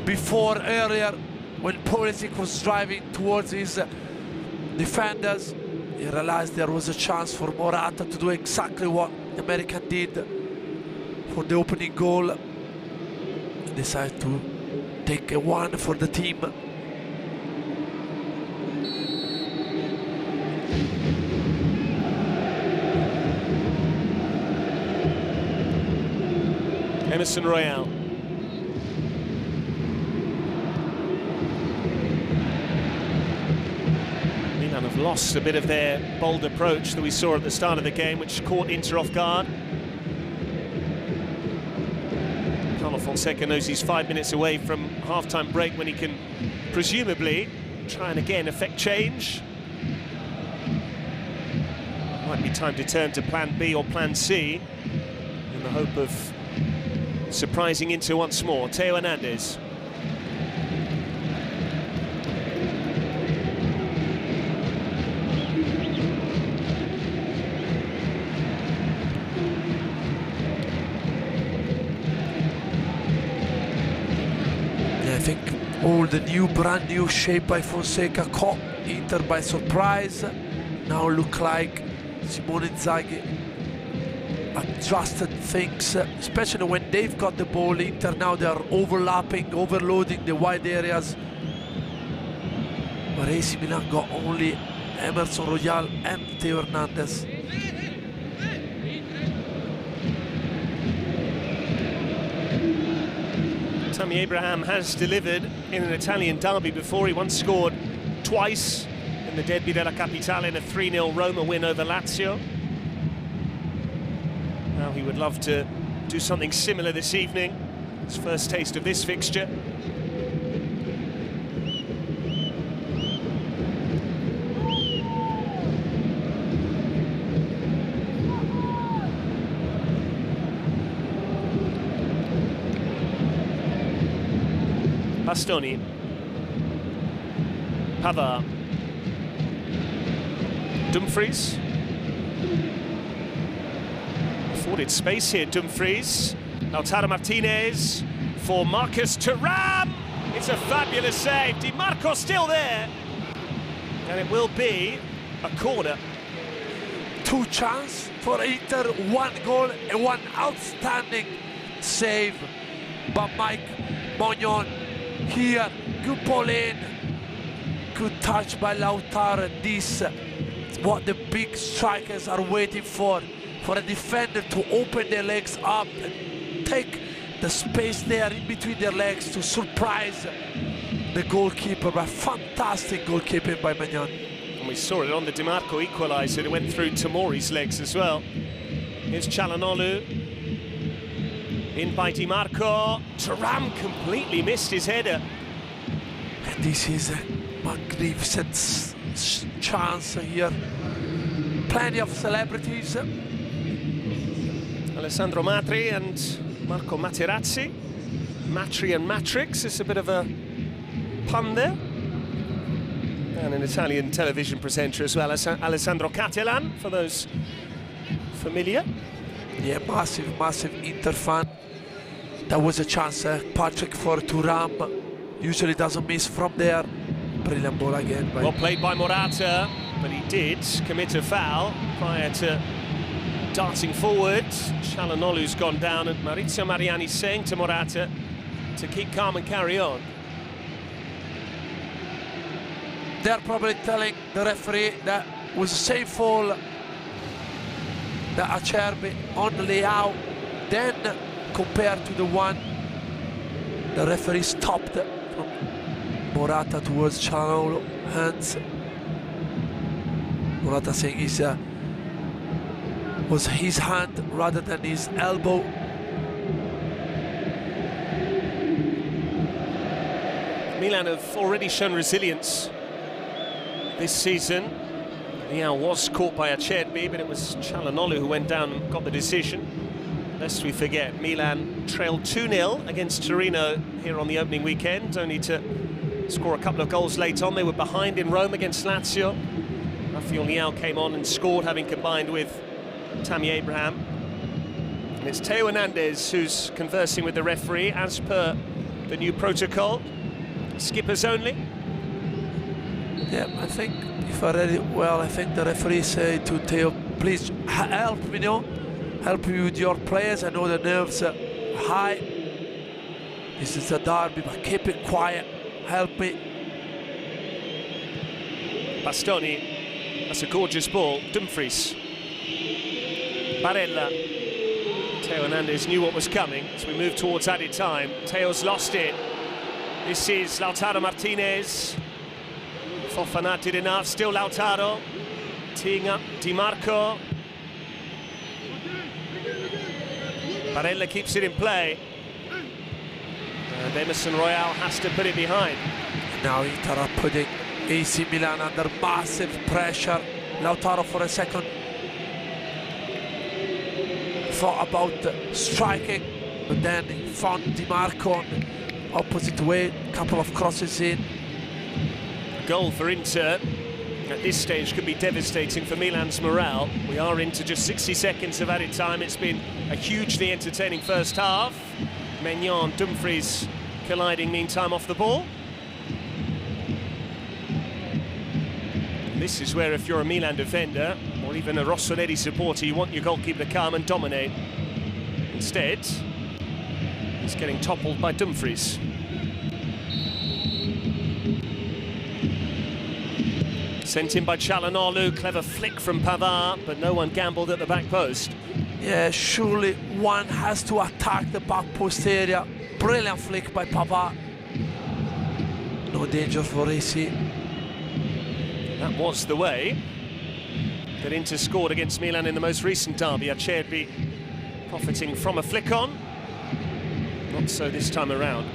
before earlier when Pulisic was driving towards his defenders. He realized there was a chance for Morata to do exactly what the American did for the opening goal. He decided to take a one for the team. Emerson Royal. Milan have lost a bit of their bold approach that we saw at the start of the game, which caught Inter off guard. Carlo Fonseca knows he's 5 minutes away from half-time break when he can presumably try and again effect change. Might be time to turn to plan B or plan C in the hope of surprising Inter once more. Theo Hernandez. Yeah, I think all the brand new shape by Fonseca caught Inter by surprise. Now look like Simone Inzaghi adjusted things, especially when they've got the ball. Inter now they are overlapping, overloading the wide areas. But AC Milan got only Emerson Royal and Theo Hernandez. Tammy Abraham has delivered in an Italian derby before. He once scored twice in the derby della Capitale in a 3-0 Roma win over Lazio. Now he would love to do something similar this evening. His first taste of this fixture. Bastoni. Pavard. Dumfries. Afforded space here, Dumfries. Lautaro Martinez for Marcus Thuram. It's a fabulous save. Dimarco still there. And it will be a corner. Two chances for Inter, one goal and one outstanding save by Mike Mognon. Here, good ball in, good touch by Lautaro. This is what the big strikers are waiting for a defender to open their legs up and take the space there in between their legs to surprise the goalkeeper. But fantastic goalkeeping by Magnan. And we saw it on the Dimarco equalizer. It went through Tomori's legs as well. Here's Çalhanoğlu. In by Dimarco. Thuram completely missed his header. And this is a magnificent chance here. Plenty of celebrities. Alessandro Matri and Marco Materazzi. Matri and Matrix is a bit of a pun there. And an Italian television presenter as well, Alessandro Catalan, for those familiar. Yeah, massive Inter fan. That was a chance, Patrick, for Thuram. Usually doesn't miss from there. Brilliant ball again. Well played by Morata, but he did commit a foul prior to darting forward. Çalhanoğlu's gone down, and Maurizio Mariani's saying to Morata to keep calm and carry on. They're probably telling the referee that was the same foul that Acerbi on Leao, then compared to the one the referee stopped from Morata towards Çalhanoğlu hands. Morata saying it was his hand rather than his elbow. Milan have already shown resilience this season. Leao was caught by Acerbi, but it was Çalhanoğlu who went down and got the decision. Lest we forget, Milan trailed 2-0 against Torino here on the opening weekend, only to score a couple of goals late on. They were behind in Rome against Lazio. Rafael Leao came on and scored, having combined with Tammy Abraham. And it's Theo Hernandez who's conversing with the referee as per the new protocol. Skippers only. Yeah, I think if I read it well, I think the referee said to Theo, please help me, help me with your players. I know the nerves are high. This is a derby, but keep it quiet. Help me. Bastoni, that's a gorgeous ball. Dumfries. Barella. Theo Hernandez knew what was coming as we move towards added time. Theo's lost it. This is Lautaro Martinez. Fofana did enough, still Lautaro. Teeing up Dimarco. Barella keeps it in play. And Emerson Royal has to put it behind. Now Inter are putting AC Milan under massive pressure. Lautaro for a second thought about striking, but then he found Dimarco on the opposite way, couple of crosses in. Goal for Inter at this stage could be devastating for Milan's morale. We are into just 60 seconds of added time. It's been a hugely entertaining first half. Maignan, Dumfries colliding meantime off the ball. And this is where, if you're a Milan defender or even a Rossoneri supporter, you want your goalkeeper to come and dominate. Instead, he's getting toppled by Dumfries. Sent in by Çalhanoğlu, clever flick from Pavard, but no one gambled at the back post. Yeah, surely one has to attack the back post area. Brilliant flick by Pavard. No danger for AC. That was the way that Inter scored against Milan in the most recent derby. Acerbi profiting from a flick on. Not so this time around.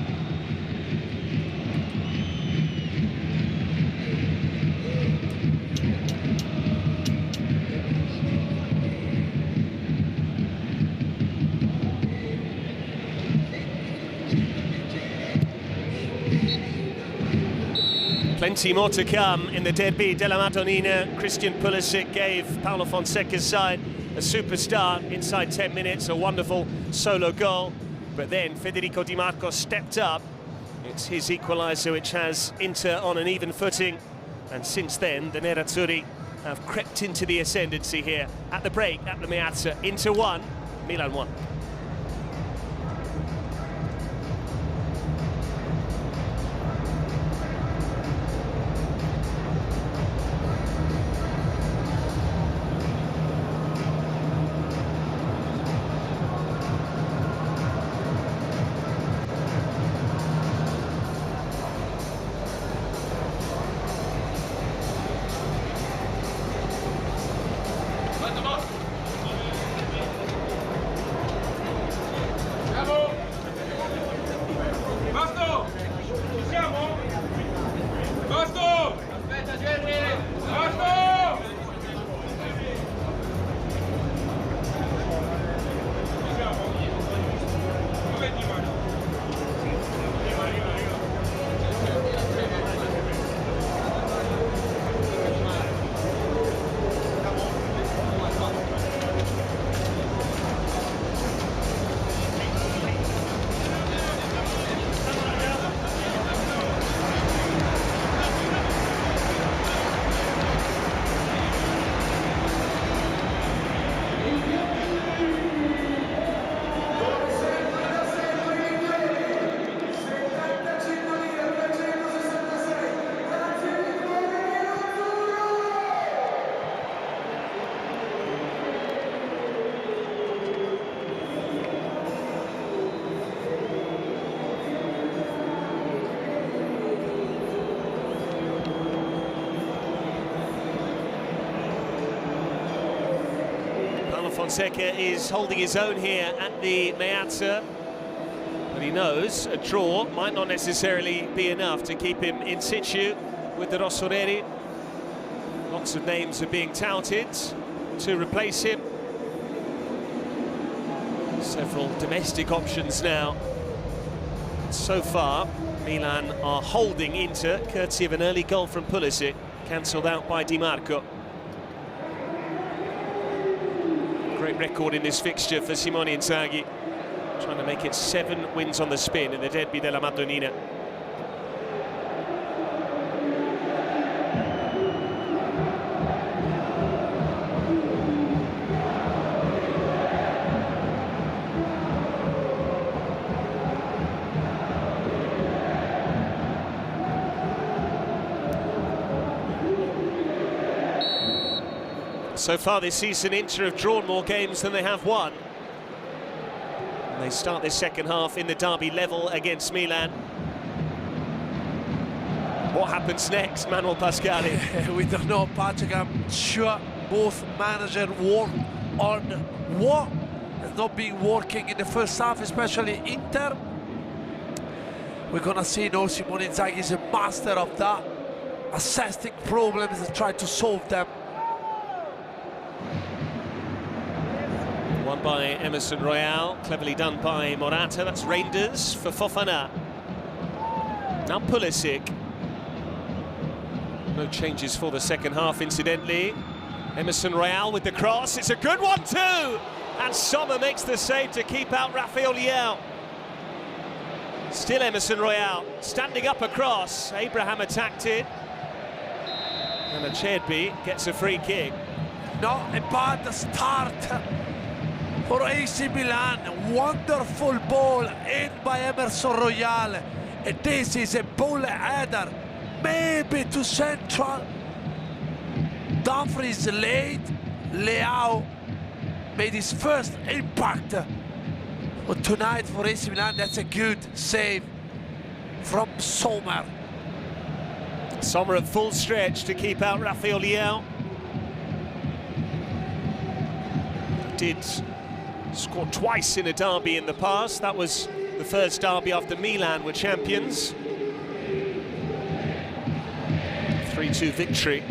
Plenty more to come in the derby della Madonnina. Christian Pulisic gave Paulo Fonseca's side a superstar inside 10 minutes, a wonderful solo goal. But then Federico Dimarco stepped up. It's his equalizer which has Inter on an even footing. And since then, the Nerazzurri have crept into the ascendancy here. At the break, at the Meazza, Inter 1, Milan 1. Fonseca is holding his own here at the Meazza, but he knows a draw might not necessarily be enough to keep him in situ with the Rossoneri. Lots of names are being touted to replace him. Several domestic options now. So far, Milan are holding Inter, courtesy of an early goal from Pulisic, cancelled out by Dimarco. Great record in this fixture for Simone Inzaghi, trying to make it 7 wins on the spin in the derby della Madonnina. So far this season, Inter have drawn more games than they have won. And they start this second half in the derby level against Milan. What happens next, Manuel Pascali? We don't know, Patrick. I'm sure both managers work on what has not been working in the first half, especially Inter. We're gonna see, Simone Inzaghi is a master of that, assessing problems and try to solve them. One by Emerson Royal, cleverly done by Morata. That's Reinders for Fofana. Now Pulisic. No changes for the second half, incidentally. Emerson Royal with the cross. It's a good one too! And Sommer makes the save to keep out Rafael Leao. Still Emerson Royal, standing up across. Abraham attacked it. And Acerbi gets a free kick. Not a bad start for AC Milan. Wonderful ball in by Emerson Royal. And this is a ball header, maybe to central. Dumfries late. Leao made his first impact. But tonight for AC Milan, that's a good save from Sommer. Sommer at full stretch to keep out Rafael Leao. Did score twice in a derby in the past. That was the first derby after Milan were champions. 3-2 victory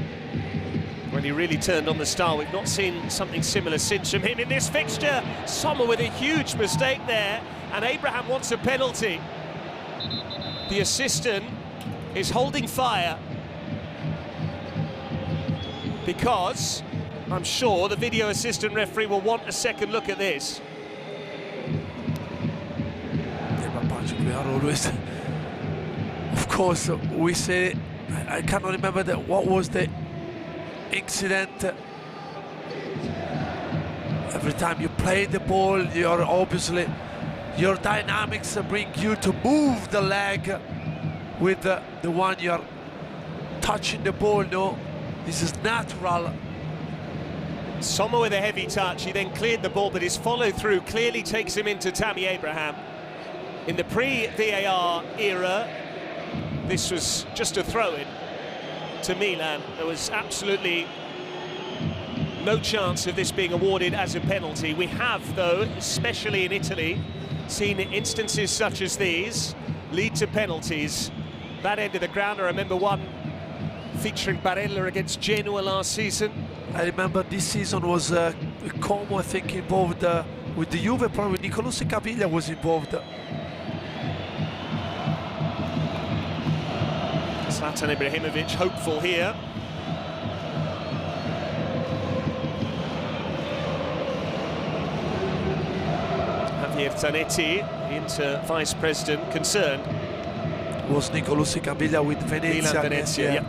when he really turned on the star. We've not seen something similar since from him in this fixture. Sommer with a huge mistake there, and Abraham wants a penalty. The assistant is holding fire because I'm sure the video assistant referee will want a second look at this. We are always, of course, we say, I cannot remember what was the incident. Every time you play the ball, you're obviously, your dynamics bring you to move the leg with the one you're touching the ball. No, this is natural. Sommer with a heavy touch, he then cleared the ball, but his follow-through clearly takes him into Tammy Abraham. In the pre-VAR era, this was just a throw-in to Milan. There was absolutely no chance of this being awarded as a penalty. We have, though, especially in Italy, seen instances such as these lead to penalties. That end of the ground, I remember one featuring Barella against Genoa last season. I remember this season was Como, I think, involved with the Juve, probably Nicolussi Caviglia was involved. Zlatan Ibrahimovic hopeful here. Javier Zanetti, Inter vice president, concerned. Was Nicolussi Caviglia with Venezia? Milan Venezia, yeah.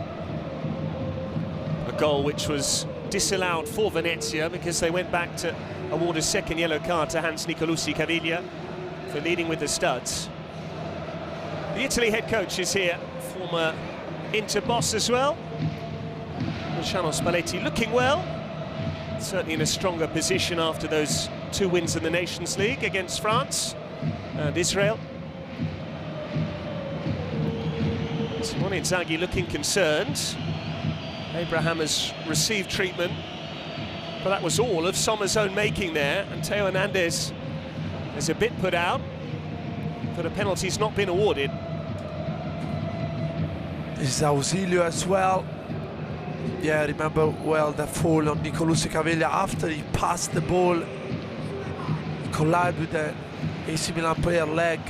A goal which was disallowed for Venezia because they went back to award a second yellow card to Hans Nicolussi Caviglia for leading with the studs. The Italy head coach is here, former Inter boss as well. Luciano Spalletti looking well, certainly in a stronger position after those 2 wins in the Nations League against France and Israel. Simone Inzaghi looking concerned. Abraham has received treatment, but that was all of Sommer's own making there, and Theo Hernandez is a bit put out, but a penalty's not been awarded. This is Ausilio as well. Yeah, I remember well the fall on Nicolussi Caviglia after he passed the ball, he collided with the AC Milan player leg.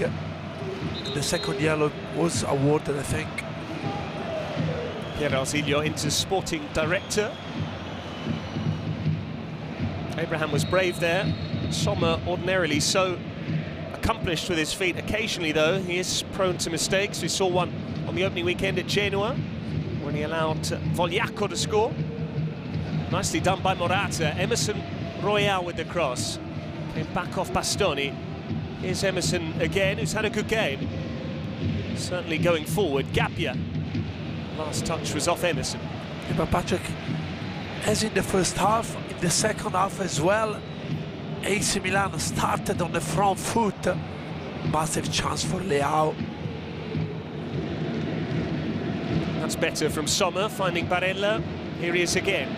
The second yellow was awarded, I think. Pier Ausilio, Inter's sporting director. Abraham was brave there. Sommer ordinarily so accomplished with his feet. Occasionally, though, he is prone to mistakes. We saw one on the opening weekend at Genoa when he allowed Vogliacco to score. Nicely done by Morata. Emerson Royal with the cross. Came back off Bastoni. Here's Emerson again, who's had a good game. Certainly going forward. Gabbia. Last touch was off Emerson. Yeah, but Patrick, as in the first half, in the second half as well, AC Milan started on the front foot. Massive chance for Leao. That's better from Sommer, finding Barella. Here he is again.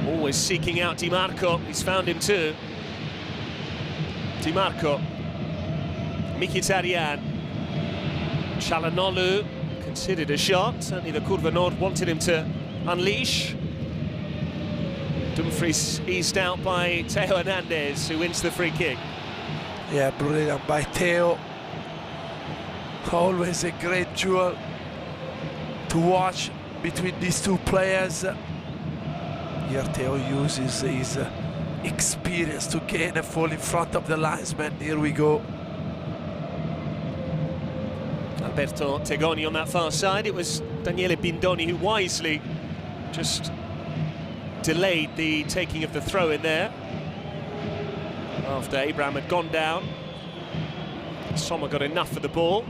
Always seeking out Dimarco. He's found him too. Dimarco. Mkhitaryan. Çalhanoğlu considered a shot. Certainly the Curva Nord wanted him to unleash. Dumfries eased out by Theo Hernandez, who wins the free kick. Yeah, brilliant by Theo. Always a great duel to watch between these two players. Here Theo uses his experience to gain a fall in front of the linesman. Here we go. Alberto Tegoni on that far side. It was Daniele Bindoni who wisely just delayed the taking of the throw in there after Abraham had gone down. Sommer got enough of the ball.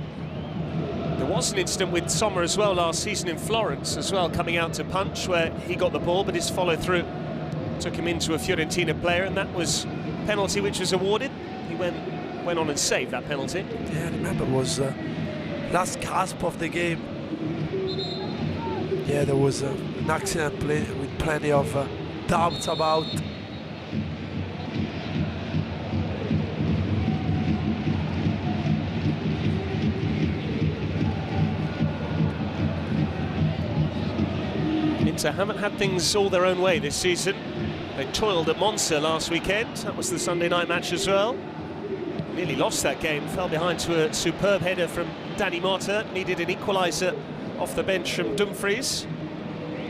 There was an incident with Sommer as well last season in Florence as well, coming out to punch, where he got the ball but his follow-through took him into a Fiorentina player, and that was a penalty which was awarded. He went on and saved that penalty. Yeah, I remember it was last gasp of the game. Yeah, there was an accident with plenty of doubts about. Inter haven't had things all their own way this season. They toiled at Monza last weekend. That was the Sunday night match as well. Nearly lost that game, fell behind to a superb header from Danny Motta. Needed an equalizer off the bench from Dumfries.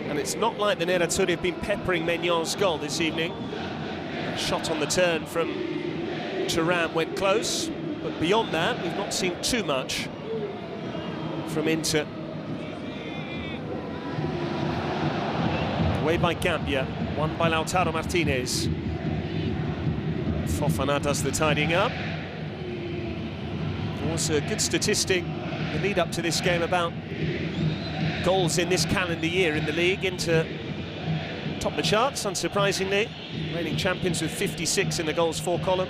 And it's not like the Nerazzurri have been peppering Maignan goal this evening. A shot on the turn from Thuram went close, but beyond that, we've not seen too much from Inter. Away by Gabbia, won by Lautaro Martinez. Fofana does the tidying up. Also a good statistic, the lead up to this game about goals in this calendar year in the league. Inter top the charts, unsurprisingly. Reigning champions with 56 in the goals for column.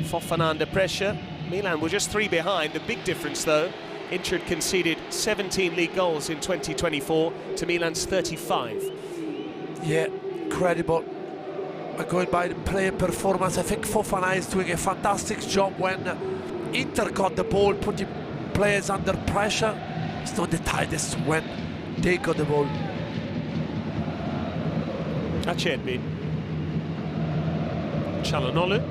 Fofana under pressure. Milan were just 3 behind. The big difference, though, Inter had conceded 17 league goals in 2024 to Milan's 35. Yeah, incredible. Going by the player performance, I think Fofana is doing a fantastic job when Inter got the ball, putting players under pressure. It's not the tightest when they got the ball. Acerbi. Çalhanoğlu.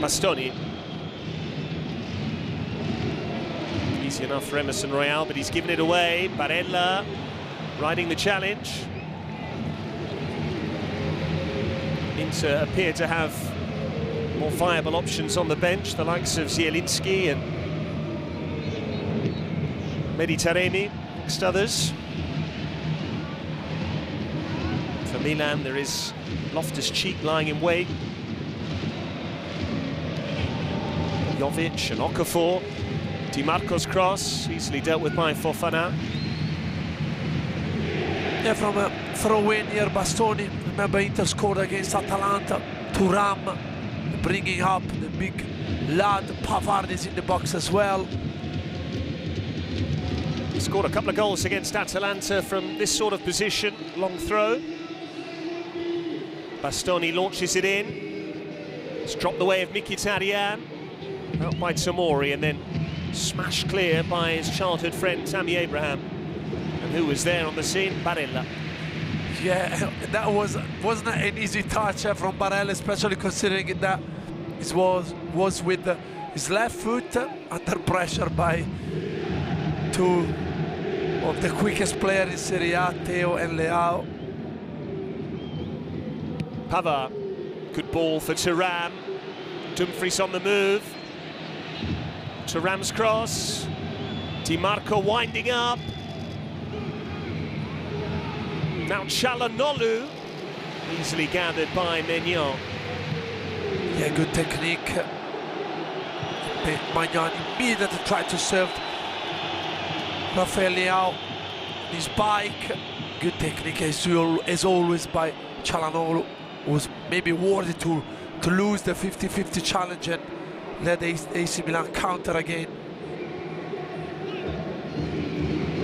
Bastoni. Easy enough for Emerson Royal, but he's given it away. Barella riding the challenge. Inter appear to have more viable options on the bench, the likes of Zielinski and Meditaremi, amongst others. For Milan, there is Loftus-Cheek lying in wait. Jovic and Okafor. Dimarco's cross, easily dealt with by Fofana. Yeah, from a throw-in here, Bastoni. Remember, Inter scored against Atalanta. Thuram bringing up the big lad. Pavard is in the box as well. Scored a couple of goals against Atalanta from this sort of position. Long throw. Bastoni launches it in. It's dropped the way of Mkhitaryan. Out by Tomori, and then smashed clear by his childhood friend Tammy Abraham. And who was there on the scene? Barella. Yeah, that wasn't an easy touch from Barella, especially considering that it was with his left foot under pressure by two of the quickest players in Serie A, Theo and Leao. Pavard, good ball for Thuram. Dumfries on the move. Thuram's cross. Dimarco winding up. Now Çalhanoğlu, easily gathered by Maignan. Yeah, good technique. Maignan immediately tried to serve Rafael Leao. His bike, good technique as always by Çalhanoğlu. Was maybe worthy to lose the 50-50 challenge and let AC Milan counter again.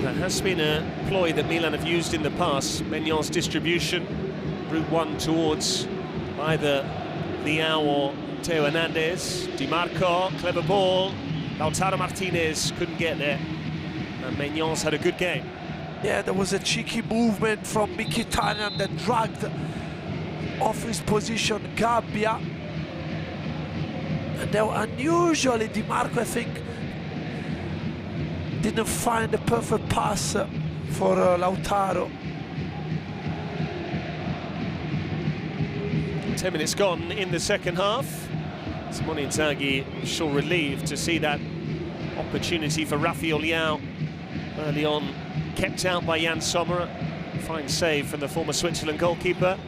That has been a ploy that Milan have used in the past. Maignan's distribution, route one towards either Leao or Theo Hernandez. Dimarco, clever ball. Lautaro Martinez couldn't get there. And Maignan's had a good game. Yeah, there was a cheeky movement from Mkhitaryan that dragged off his position Gabbia. And then unusually Dimarco, I think, didn't find the perfect pass for Lautaro. 10 minutes gone in the second half. Simone Inzaghi sure relieved to see that opportunity for Rafael Leao early on kept out by Jan Sommer. Fine save from the former Switzerland goalkeeper.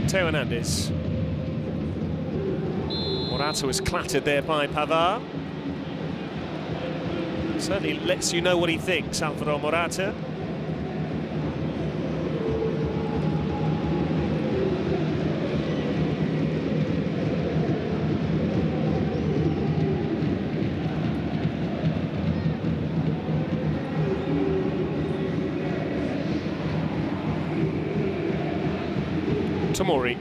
Theo Hernandez. Morata was clattered there by Pavard. Certainly lets you know what he thinks, Alvaro Morata. Tomori.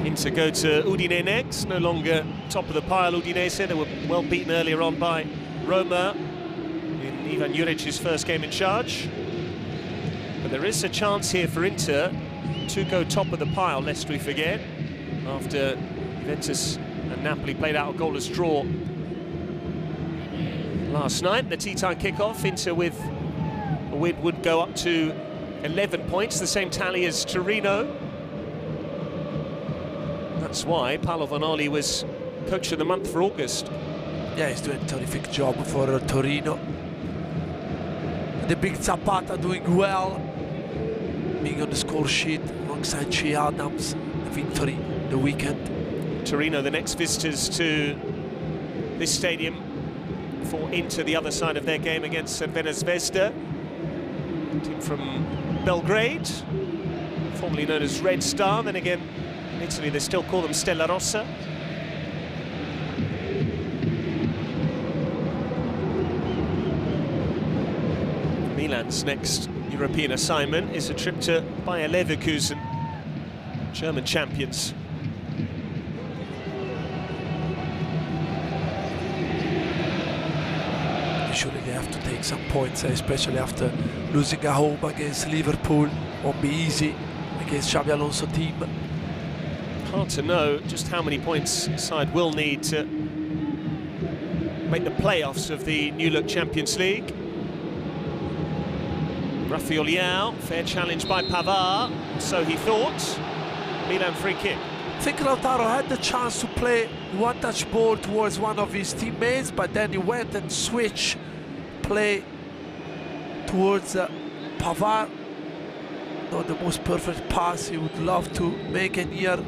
Inter go to Udine next, no longer top of the pile. Udinese, they were well beaten earlier on by Roma in Ivan Juric's first game in charge. But there is a chance here for Inter to go top of the pile, lest we forget, after Juventus and Napoli played out a goalless draw last night. The tea-time kickoff, Inter with a win would go up to 11 points, the same tally as Torino. That's why Paolo Vanoli was coach of the month for August. Yeah, he's doing a terrific job for Torino. The big Zapata doing well, being on the score sheet alongside Che Adams. The victory the weekend. Torino, the next visitors to this stadium for Inter, the other side of their game against Crvena Zvezda. Team from Belgrade, formerly known as Red Star, then again in Italy they still call them Stella Rossa. Milan's next European assignment is a trip to Bayer Leverkusen, German champions. Surely they have to take some points, especially after losing at home against Liverpool. Won't be easy against Xabi Alonso team. Hard to know just how many points side will need to make the playoffs of the new look Champions League. Rafael Leao, fair challenge by Pavard, so he thought. Milan free kick. I think Lautaro had the chance to play one-touch ball towards one of his teammates, but then he went and switched play towards Pavard. Not the most perfect pass he would love to make, and here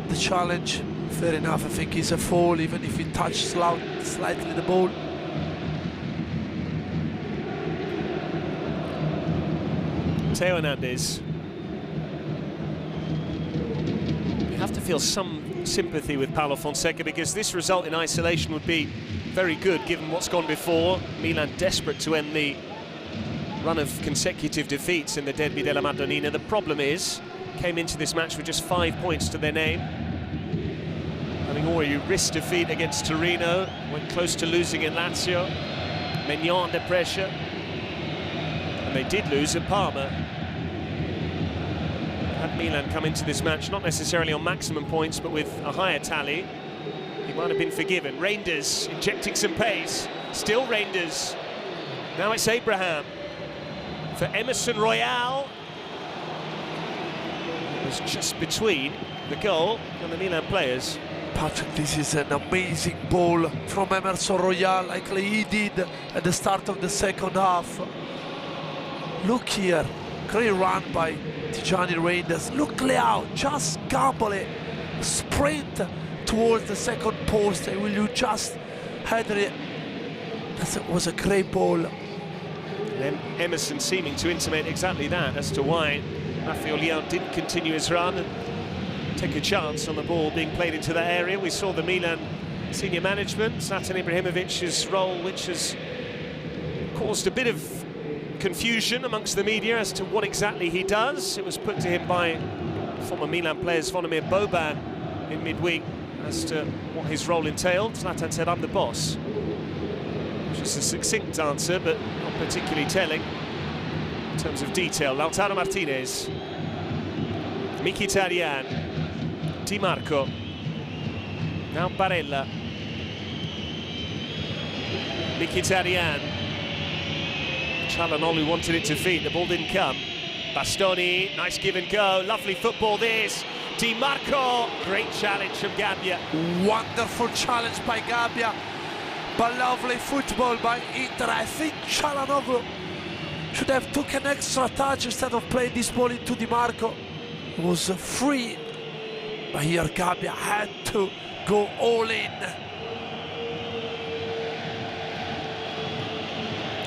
the challenge. Fair enough, I think it's a foul, even if he touched slightly the ball. Theo Hernandez. You have to feel some sympathy with Paulo Fonseca, because this result in isolation would be very good given what's gone before. Milan desperate to end the run of consecutive defeats in the Derby della Madonnina. The problem is, came into this match with just 5 points to their name. Having already risked defeat against Torino, went close to losing in Lazio. Maignan under pressure. And they did lose at Parma. Had Milan come into this match not necessarily on maximum points, but with a higher tally, he might have been forgiven. Reinders injecting some pace. Still Reinders. Now it's Abraham for Emerson Royal. It was just between the goal and the Milan players. Patrick, this is an amazing ball from Emerson Royal, like he did at the start of the second half. Look here, great run by Tijani Reinders. Look Leao, just gamble it, sprint towards the second post, and will you just header it? That was a great ball. And Emerson seeming to intimate exactly that as to why Rafael Leao didn't continue his run and take a chance on the ball being played into that area. We saw the Milan senior management, Zlatan Ibrahimovic's role, which has caused a bit of confusion amongst the media as to what exactly he does. It was put to him by former Milan players Zvonimir Boban in midweek as to what his role entailed. Zlatan said, "I'm the boss," which is a succinct answer, but not particularly telling in terms of detail. Lautaro Martinez, Mkhitaryan, Dimarco, now Barella, Mkhitaryan, Çalhanoğlu wanted it to feed, the ball didn't come. Bastoni, nice give and go, lovely football this. Dimarco, great challenge from Gabbia. Wonderful challenge by Gabbia, but lovely football by Inter. I think Çalhanoğlu should have took an extra touch instead of playing this ball into Dimarco. It was free, but here Gabbia had to go all in.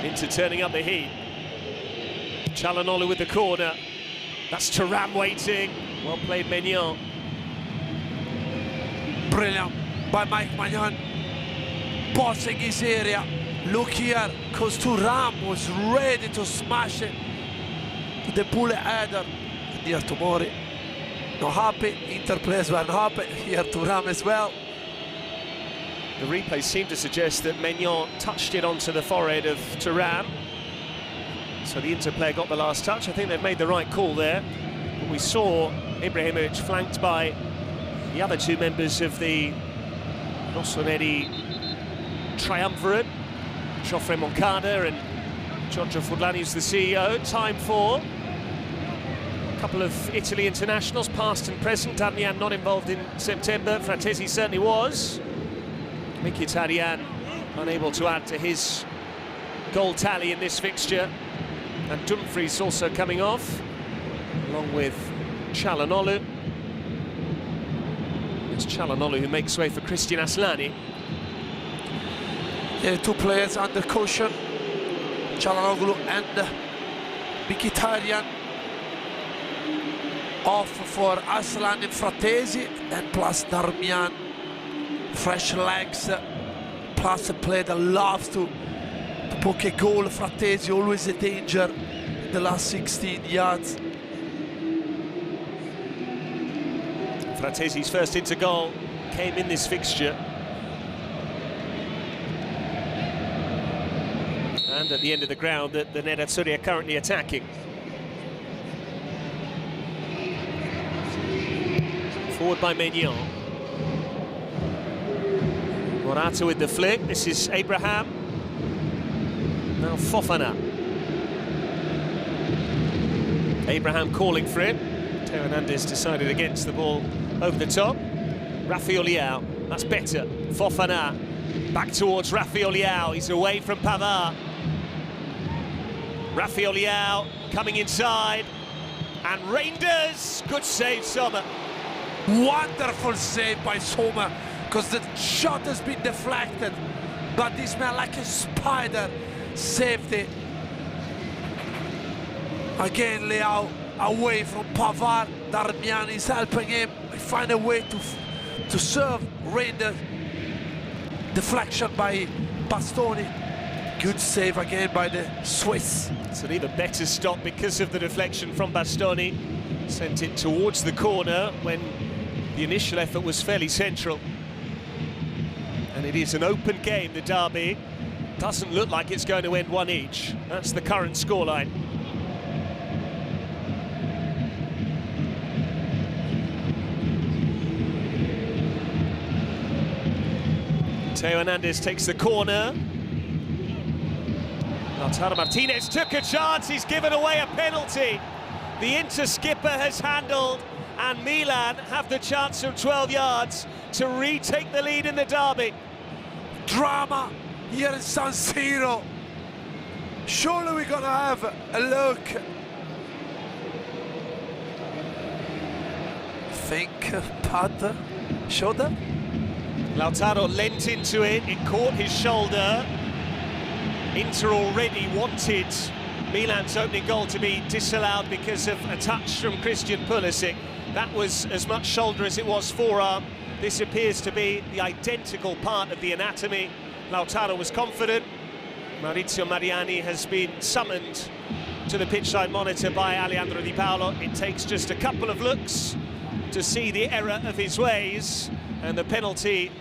Inter turning up the heat. Çalhanoğlu with the corner. That's Thuram waiting. Well played, Maignan. Brilliant by Mike Maignan, bossing his area. Look here, because Thuram was ready to smash it. The bullet header. And here Tomori, not happy. Inter players were unhappy. Here Thuram as well. The replay seemed to suggest that Maignan touched it onto the forehead of Thuram. So the Inter player got the last touch. I think they've made the right call there. But we saw Ibrahimovic flanked by the other two members of the Rossoneri triumvirate, Geoffrey Moncada and Giorgio Furlani, who's the CEO. Time for a couple of Italy internationals, past and present. Darmian not involved in September, Fratesi certainly was. Mkhitaryan unable to add to his goal tally in this fixture. And Dumfries also coming off, along with Çalhanoğlu. It's Çalhanoğlu who makes way for Christian Aslani. Yeah, two players under caution, Çalhanoğlu and Mkhitaryan. Off for Aslan and Fratesi, and plus Darmian. Fresh legs, plus a player that loves to poke a goal. Fratesi always a danger in the last 16 yards. Fratesi's first into goal came in this fixture. And at the end of the ground that the Nerazzurri are currently attacking. Forward by Maignan. Morata with the flick. This is Abraham. Now Fofana. Abraham calling for it. Teo Hernandez decided against the ball over the top. Rafael Leao, that's better. Fofana, back towards Rafael Leao. He's away from Pavard. Rafael Leao coming inside. And Reinders, good save, Sommer. Wonderful save by Sommer, because the shot has been deflected, but this man, like a spider, saved it. Again, Leao away from Pavard. Darmian is helping him find a way to serve Reinders. Deflection by Bastoni. Good save again by the Swiss. It's an even better stop because of the deflection from Bastoni. Sent it towards the corner when the initial effort was fairly central. And it is an open game, the derby. Doesn't look like it's going to end one each. That's the current scoreline. Teo Hernandez takes the corner. Lautaro Martinez took a chance, he's given away a penalty. The Inter skipper has handled, and Milan have the chance from 12 yards to retake the lead in the derby. Drama here in San Siro. Surely we're gonna have a look. Think pad, shoulder. Lautaro leant into it, it caught his shoulder. Inter already wanted Milan's opening goal to be disallowed because of a touch from Christian Pulisic. That was as much shoulder as it was forearm. This appears to be the identical part of the anatomy. Lautaro was confident. Maurizio Mariani has been summoned to the pitchside monitor by Alejandro Di Paolo. It takes just a couple of looks to see the error of his ways, and the penalty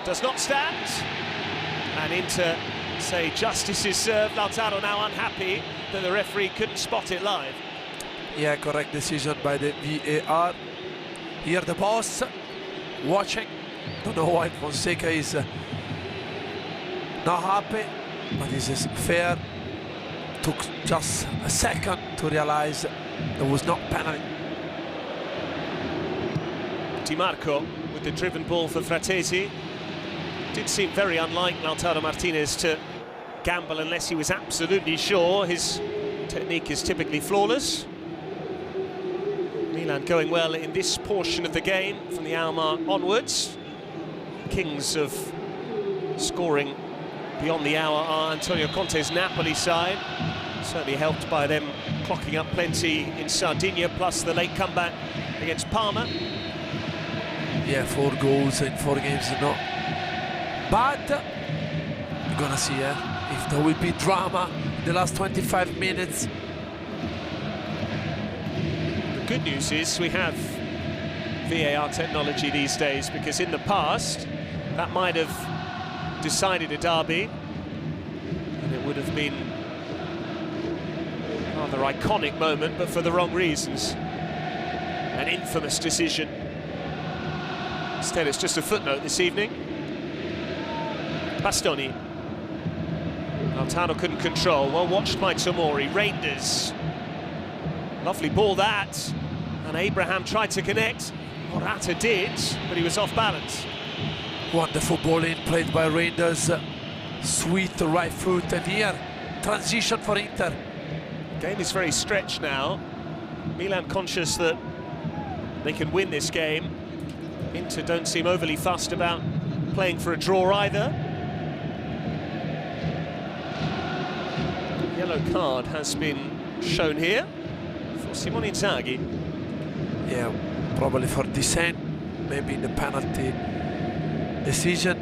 does not stand. And Inter say justice is served. Lautaro now unhappy that the referee couldn't spot it live. Yeah, correct decision by the VAR. Here the boss watching. Don't know why Fonseca is not happy, but this is fair. Took just a second to realize there was not penalty. Dimarco with the driven ball for Fratesi. Did seem very unlike Lautaro Martinez to gamble unless he was absolutely sure. His technique is typically flawless. Milan going well in this portion of the game from the hour mark onwards. Kings of scoring beyond the hour are Antonio Conte's Napoli side, certainly helped by them clocking up plenty in Sardinia, plus the late comeback against Parma. Yeah, 4 goals in 4 games is not bad. We're gonna see if there will be drama in the last 25 minutes. The good news is we have VAR technology these days, because in the past that might have decided a derby and it would have been a rather iconic moment, but for the wrong reasons. An infamous decision. Instead it's just a footnote this evening. Bastoni. Lautaro couldn't control, well watched by Tomori. Reinders. Lovely ball that, and Abraham tried to connect. Morata did, but he was off balance. Wonderful ball in, played by Reinders. Sweet right foot, and here transition for Inter. Game is very stretched now. Milan conscious that they can win this game. Inter don't seem overly fussed about playing for a draw either. Yellow card has been shown here for Simone Inzaghi. Yeah, probably for dissent, maybe in the penalty decision.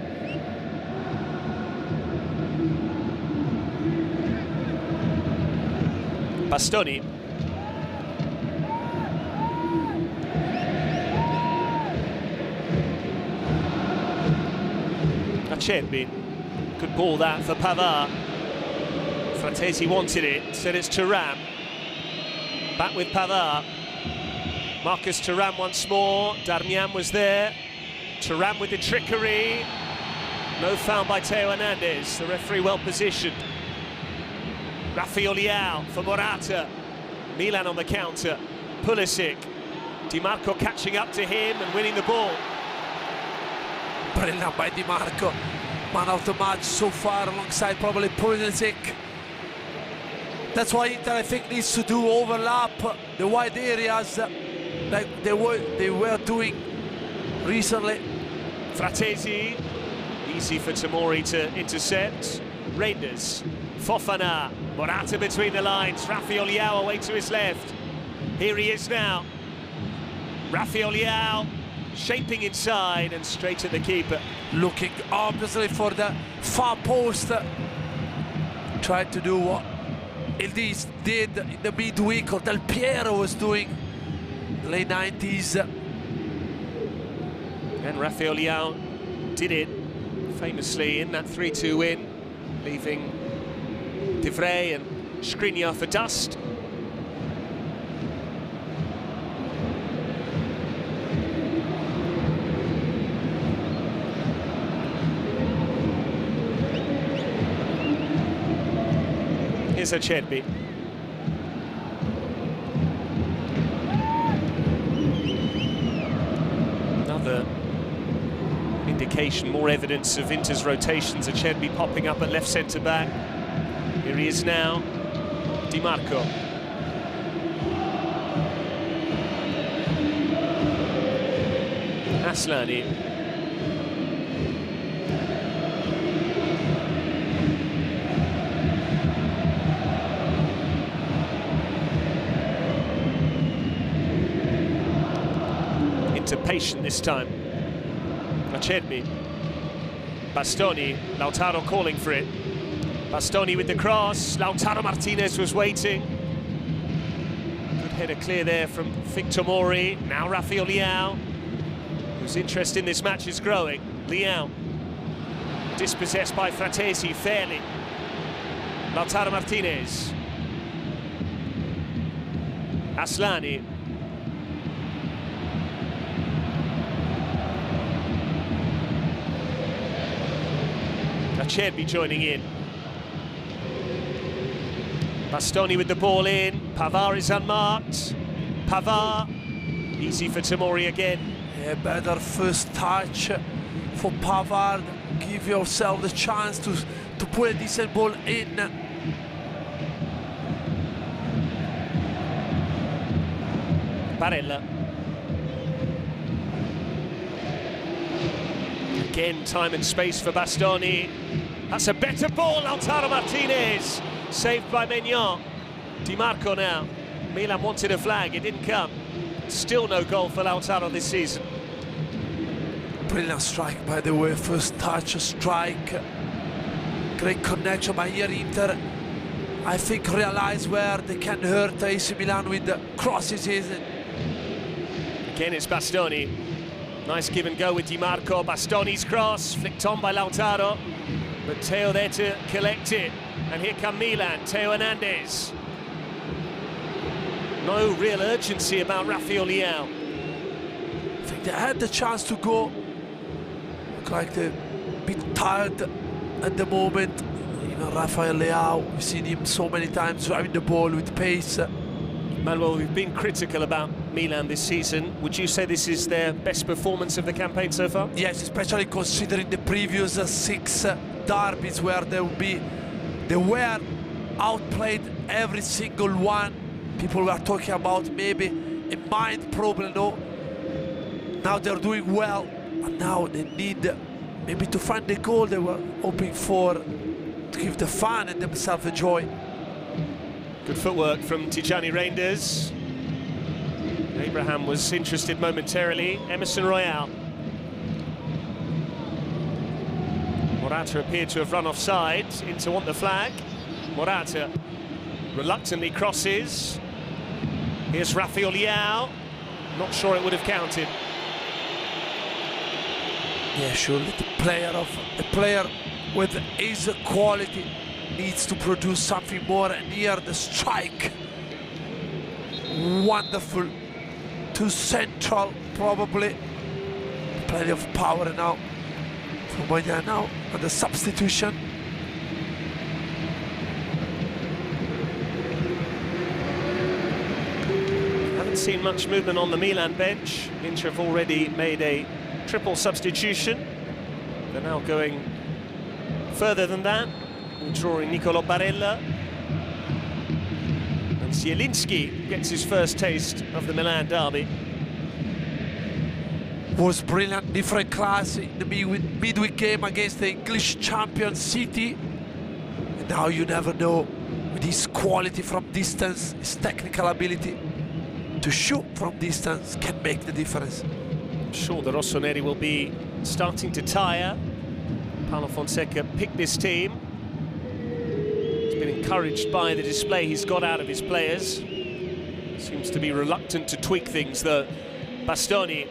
Bastoni. Acerbi. Good ball that for Pavard. Fratesi wanted it, said it's Thuram. Back with Pavard. Marcus Thuram once more. Darmian was there. Thuram with the trickery. No foul by Teo Hernandez. The referee well positioned. Rafael Leao for Morata. Milan on the counter. Pulisic. Dimarco catching up to him and winning the ball. Brilliant by Dimarco. Man of the match so far, alongside probably Pulisic. That's why Inter, I think, needs to do overlap the wide areas like they were doing recently. Fratesi, easy for Tomori to intercept. Reinders, Fofana, Morata between the lines. Rafael Leao away to his left. Here he is now. Rafael Leao shaping inside and straight at the keeper. Looking obviously for the far post. Tried to do what Ildis did in the midweek, or Del Piero was doing late 90s. And Rafael Leao did it famously in that 3-2 win, leaving Divray and Skriniar for dust. Here's Acerbi. Another indication, more evidence of Inter's rotations. Acerbi popping up at left centre-back. Here he is now, Dimarco. Aslani. Inter patient this time. Acerbi. Bastoni, Lautaro calling for it. Bastoni with the cross, Lautaro Martinez was waiting. Good header clear there from Victor Mori. Now Rafael Leao, whose interest in this match is growing. Leao, dispossessed by Fratesi fairly. Lautaro Martinez. Aslani. Acerbi joining in. Bastoni with the ball in. Pavard is unmarked. Pavard. Easy for Tomori again. Yeah, better first touch for Pavard. Give yourself the chance to put a decent ball in. Barella. Again, time and space for Bastoni. That's a better ball, Lautaro Martinez. Saved by Maignan. Dimarco now. Milan wanted a flag, it didn't come. Still no goal for Lautaro this season. Brilliant strike, by the way. First touch, strike. Great connection by here Inter. I think realize where they can hurt AC Milan with the crosses. Again, it's Bastoni. Nice give and go with Dimarco. Bastoni's cross, flicked on by Lautaro. But Teo there to collect it. And here come Milan, Teo Hernandez. No real urgency about Rafael Leao. I think they had the chance to go. Look like they're a bit tired at the moment. You know, Rafael Leao, we've seen him so many times driving the ball with pace. Manuel, we've been critical about Milan this season. Would you say this is their best performance of the campaign so far? Yes, especially considering the previous 6 derbies where they were outplayed every single one. People were talking about maybe a mind problem, no? Now they're doing well, and now they need maybe to find the goal they were hoping for to give the fan and themselves a joy. Good footwork from Tijani Reinders. Abraham was interested momentarily. Emerson Royale. Morata appeared to have run offside. Inter want the flag. Morata reluctantly crosses. Here's Rafael Leao. Not sure it would have counted. Yeah, surely the player with his quality needs to produce something more, and here the strike. Wonderful. Too central, probably. Plenty of power now for Maignan now, and the substitution. Haven't seen much movement on the Milan bench. Inter have already made a triple substitution. They're now going further than that, withdrawing Nicolo Barella. And Zielinski gets his first taste of the Milan derby. Was brilliant, different class in the midweek game against the English champion City. And now you never know, with his quality from distance, his technical ability to shoot from distance can make the difference. I'm sure the Rossoneri will be starting to tire. Paulo Fonseca picked this team. He's been encouraged by the display he's got out of his players. Seems to be reluctant to tweak things though. Bastoni,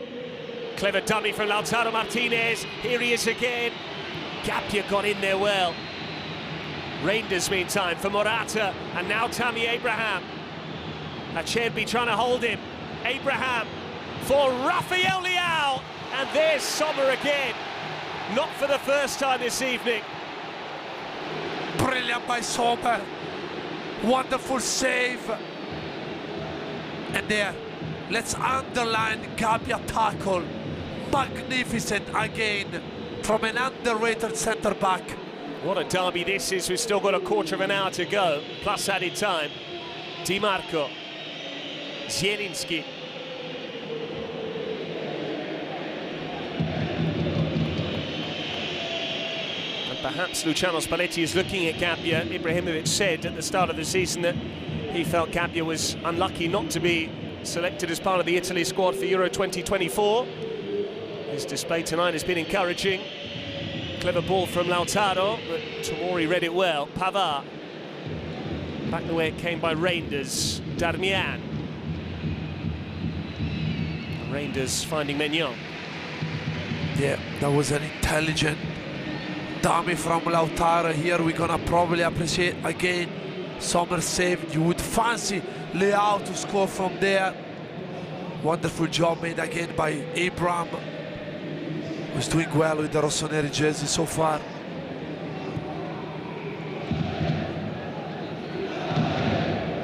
clever dummy from Lautaro Martinez. Here he is again. Gabbia got in there well. Reinders meantime for Morata, and now Tammy Abraham. Acerbi trying to hold him. Abraham for Rafael Leao, and there's Sommer again. Not for the first time this evening. Brilliant by Sommer. Wonderful save. And there, let's underline Gabbia tackle. Magnificent again from an underrated centre-back. What a derby this is. We've still got a quarter of an hour to go, plus added time. Dimarco. Zielinski. And perhaps Luciano Spalletti is looking at Gabbia. Ibrahimovic said at the start of the season that he felt Gabbia was unlucky not to be selected as part of the Italy squad for Euro 2024. His display tonight has been encouraging. Clever ball from Lautaro, but Tomori read it well. Pavard. Back the way it came by Reinders. Darmian. Reinders finding Mignon. Yeah, that was an intelligent dummy from Lautaro. Here we're gonna probably appreciate again Sommer save. You would fancy Leao to score from there. Wonderful job made again by Abraham. Was doing well with the Rossoneri jersey so far.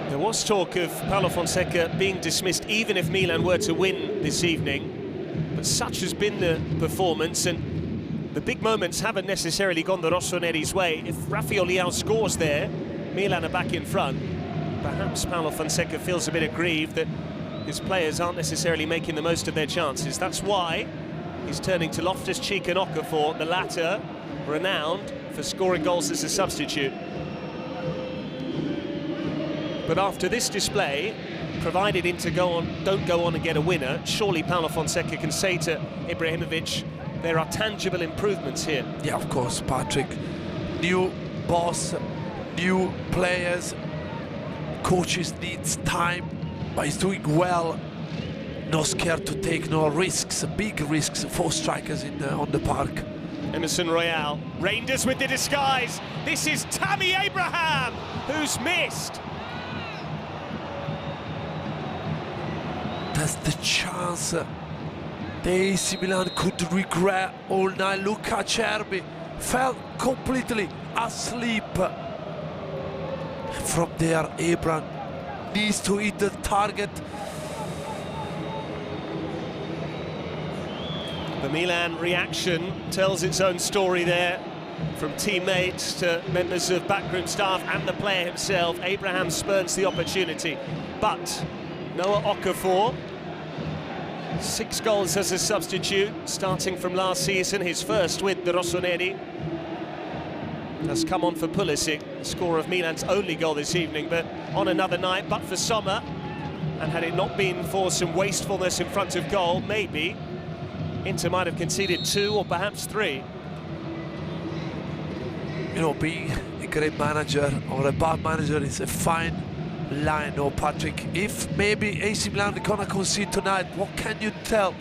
There was talk of Paulo Fonseca being dismissed even if Milan were to win this evening, but such has been the performance, and the big moments haven't necessarily gone the Rossoneri's way. If Rafael Leao scores there, Milan are back in front. Perhaps Paulo Fonseca feels a bit aggrieved that his players aren't necessarily making the most of their chances. That's why he's turning to Loftus-Cheek and Okafor, the latter renowned for scoring goals as a substitute. But after this display, provided Inter don't go on and get a winner, surely Paulo Fonseca can say to Ibrahimovic, there are tangible improvements here. Yeah, of course, Patrick. New boss, new players, coaches needs time, but he's doing well. Not scared to take no risks, big risks for strikers on the park. Emerson Royale, Reinders with the disguise. This is Tammy Abraham, who's missed. That's the chance the AC Milan could regret all night. Look at Acerbi, fell completely asleep. From there, Abraham needs to hit the target. The Milan reaction tells its own story there, from teammates to members of backroom staff and the player himself. Abraham spurns the opportunity, but Noah Okafor, 6 goals as a substitute, starting from last season, his first with the Rossoneri. Has come on for Pulisic, the scorer of Milan's only goal this evening, but on another night, but for Sommer, and had it not been for some wastefulness in front of goal, maybe Inter might have conceded 2 or perhaps 3. You know, being a great manager or a bad manager is a fine line, no, Patrick. If maybe AC Milan are gonna concede tonight, what can you tell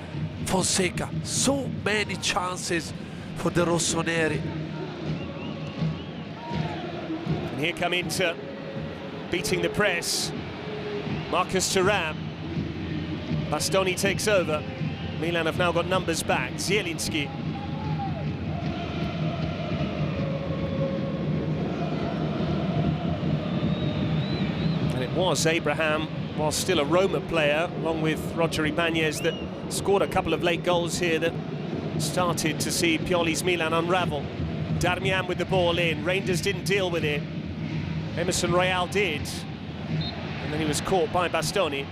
Fonseca? So many chances for the Rossoneri. And here come Inter, beating the press. Marcus Thuram. Bastoni takes over. Milan have now got numbers back. Zielinski. And it was Abraham, while still a Roma player, along with Roger Ibanez, that scored a couple of late goals here that started to see Pioli's Milan unravel. Darmian with the ball in. Reinders didn't deal with it. Emerson Royale did. And then he was caught by Bastoni.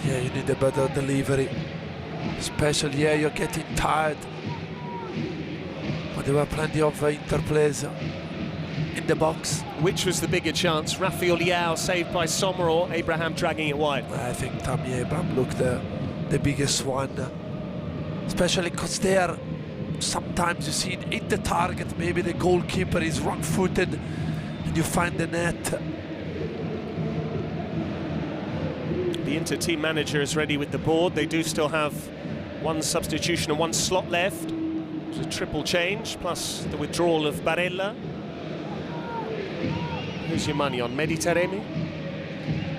Yeah, you need a better delivery. Especially, yeah, you're getting tired. But there were plenty of interplays in the box. Which was the bigger chance? Rafael Leao saved by Sommer or Abraham dragging it wide? I think Tammy Abraham looked the biggest one. Especially because there, sometimes you see in the target, maybe the goalkeeper is wrong-footed and you find the net. The Inter team manager is ready with the board. They do still have one substitution and one slot left. It's a triple change, plus the withdrawal of Barella. Who's your money on? Taremi?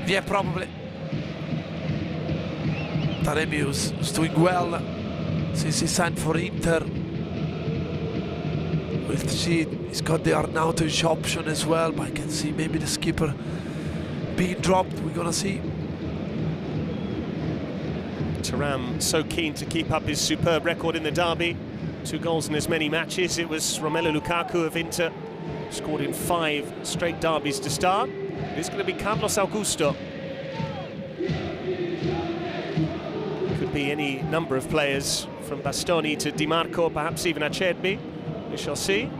Yeah, probably. Taremi was doing well since he signed for Inter. We'll see, he's got the aggiornato option as well, but I can see maybe the skipper being dropped. We're gonna see. Thuram so keen to keep up his superb record in the derby. 2 goals in as many matches. It was Romelu Lukaku of Inter, scored in 5 straight derbies to start. It's going to be Carlos Augusto. Could be any number of players, from Bastoni to Dimarco, perhaps even Acerbi. We shall see.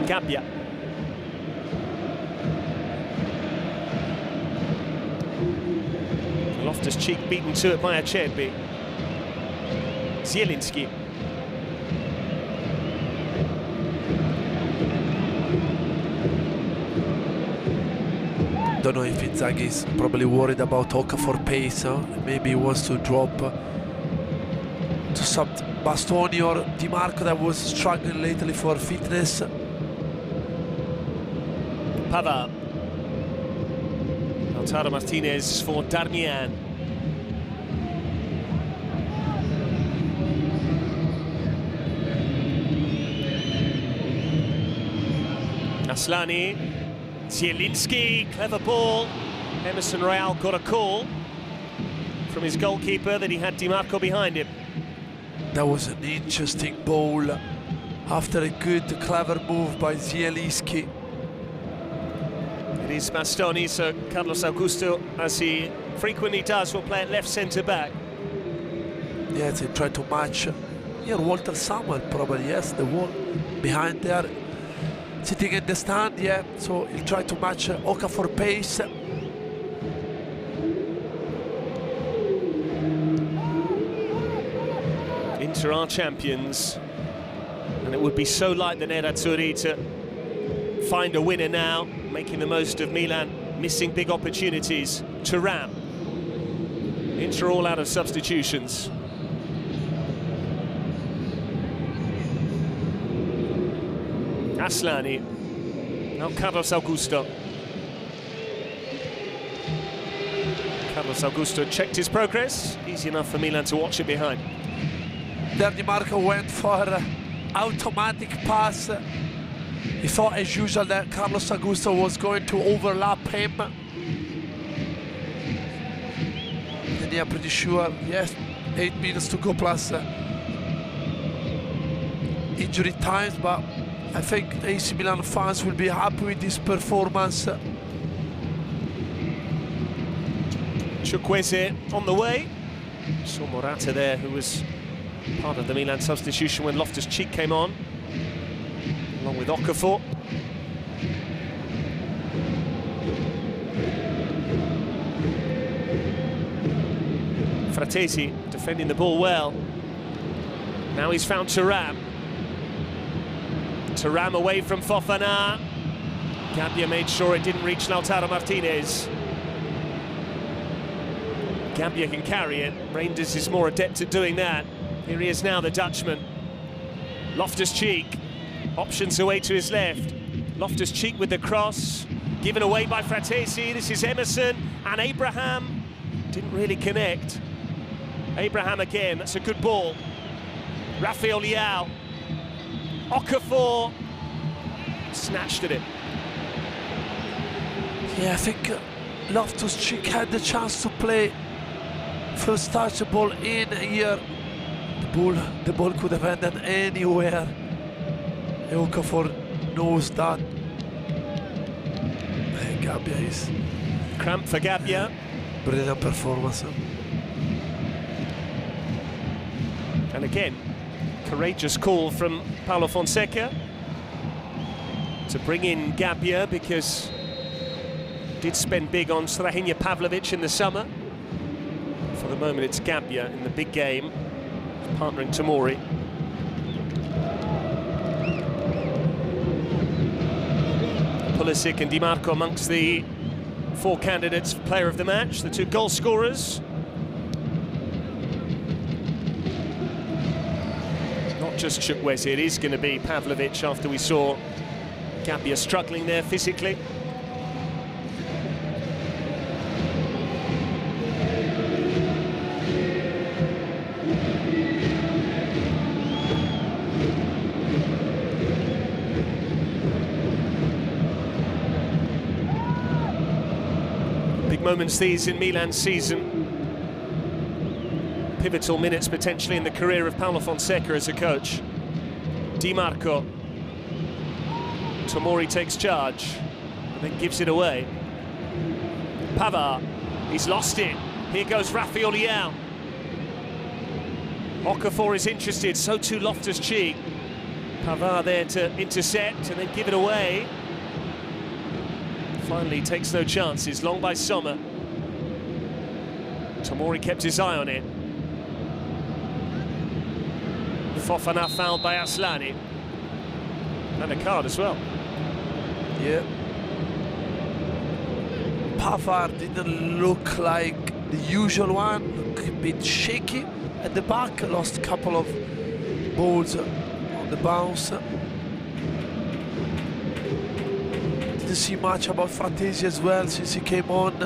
Gabbia. Loftus-Cheek beaten to it by Acerbi. Zielinski. Don't know if Inzaghi is probably worried about Oka for pace, huh? Maybe he wants to drop to some Bastoni or Dimarco that was struggling lately for fitness. Pavard. Lautaro Martinez for Darmian. Aslani. Zielinski, clever ball. Emerson Royal got a call from his goalkeeper that he had Dimarco behind him. That was an interesting ball after a good, clever move by Zielinski. It is Bastoni, so Carlos Augusto, as he frequently does, will play at left centre-back. Yes, he tried to match here Walter Samuel, probably, yes, the wall behind there. Sitting in the stand, yeah, so he'll try to match Oka for pace. Inter are champions, and it would be so like the Nerazzurri to find a winner now, making the most of Milan missing big opportunities. Thuram. Inter all out of substitutions. Aslani. Now Carlos Augusto. Carlos Augusto checked his progress. Easy enough for Milan to watch it behind. There Dimarco went for automatic pass. He thought, as usual, that Carlos Augusto was going to overlap him. And yeah, pretty sure, yes, 8 minutes to go plus injury times, but I think AC Milan fans will be happy with this performance. Chukwueze on the way. Saw Morata there, who was part of the Milan substitution when Loftus-Cheek came on, along with Okafor. Fratesi defending the ball well. Now he's found Thuram. Thuram away from Fofana. Gabbia made sure it didn't reach Lautaro Martinez. Gabbia can carry it. Reinders is more adept at doing that. Here he is now, the Dutchman. Loftus-Cheek. Options away to his left. Loftus-Cheek with the cross. Given away by Fratesi. This is Emerson and Abraham. Didn't really connect. Abraham again, that's a good ball. Rafael Leao. Okafor. Snatched at it. Yeah, I think Loftus-Cheek had the chance to play first touch the ball in here. The ball could have ended anywhere. Okafor knows that. And Gabbia is... Cramp for Gabbia. Brilliant performance. And again, courageous call from Paulo Fonseca to bring in Gabbia, because he did spend big on Strahinja Pavlovic in the summer. For the moment, it's Gabbia in the big game, partnering Tomori. Pulisic and Dimarco amongst the 4 candidates for player of the match, the 2 goal scorers. Not just Chukwueze, it is going to be Pavlovic after we saw Gabbia struggling there physically. Big moments these in Milan's season. Pivotal minutes potentially in the career of Paulo Fonseca as a coach. Dimarco. Tomori takes charge, and then gives it away. Pavard, he's lost it. Here goes Rafael Leao. Okafor is interested, so too Loftus-Cheek. Pavard there to intercept and then give it away. Finally takes no chances, long by Sommer. Tomori kept his eye on it. Fofana fouled by Aslani. And a card as well. Yeah. Pavard didn't look like the usual one, looked a bit shaky at the back, lost a couple of balls on the bounce. Didn't see much about Frattesi as well since he came on.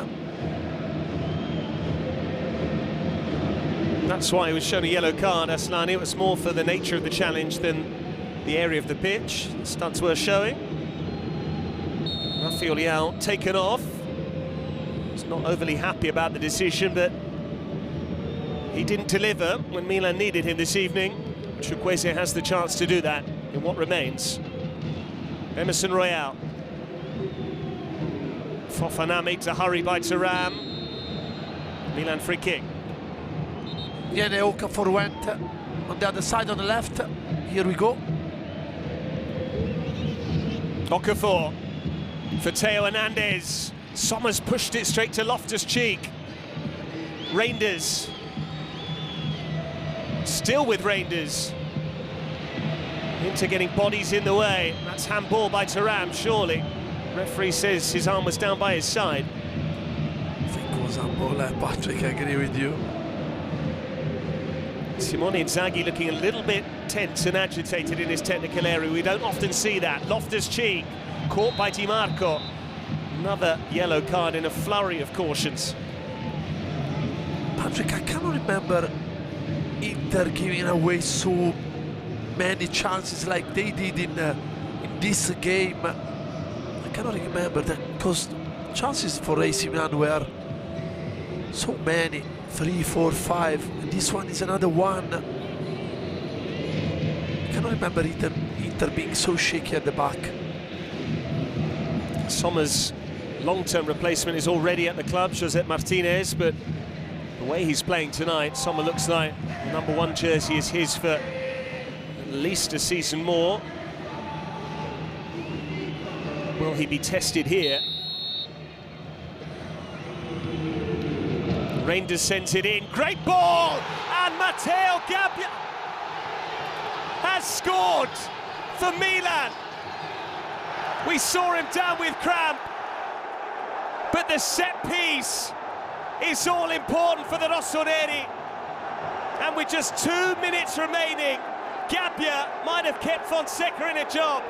That's why he was shown a yellow card, Aslani. It was more for the nature of the challenge than the area of the pitch. Stunts worth showing. Rafael Leao taken off. He's not overly happy about the decision, but he didn't deliver when Milan needed him this evening. Chukwueze has the chance to do that in what remains. Emerson Royal. Fofana made to hurry by Thuram. Milan free kick. Yeah, the Okafor went on the other side on the left. Here we go. Okafor for Theo Hernandez. Sommer's pushed it straight to Loftus-Cheek. Reinders. Still with Reinders. Inter getting bodies in the way. That's handball by Thuram, surely. Referee says his arm was down by his side. I think it was handball, Patrick, I agree with you. Simone Inzaghi looking a little bit tense and agitated in his technical area. We don't often see that. Loftus-Cheek caught by Dimarco. Another yellow card in a flurry of cautions. Patrick, I cannot remember Inter giving away so many chances like they did in this game. I cannot remember that, because chances for AC Milan were so many. 3, 4, 5, and this one is another one. I cannot remember Inter being so shaky at the back. Sommer's long-term replacement is already at the club, Josep Martinez, but the way he's playing tonight, Sommer looks like the #1 jersey is his for at least a season more. Will he be tested here? Reinders sends it in, great ball! And Matteo Gabbia has scored for Milan. We saw him down with cramp, but the set piece is all important for the Rossoneri. And with just 2 minutes remaining, Gabbia might have kept Fonseca in a job.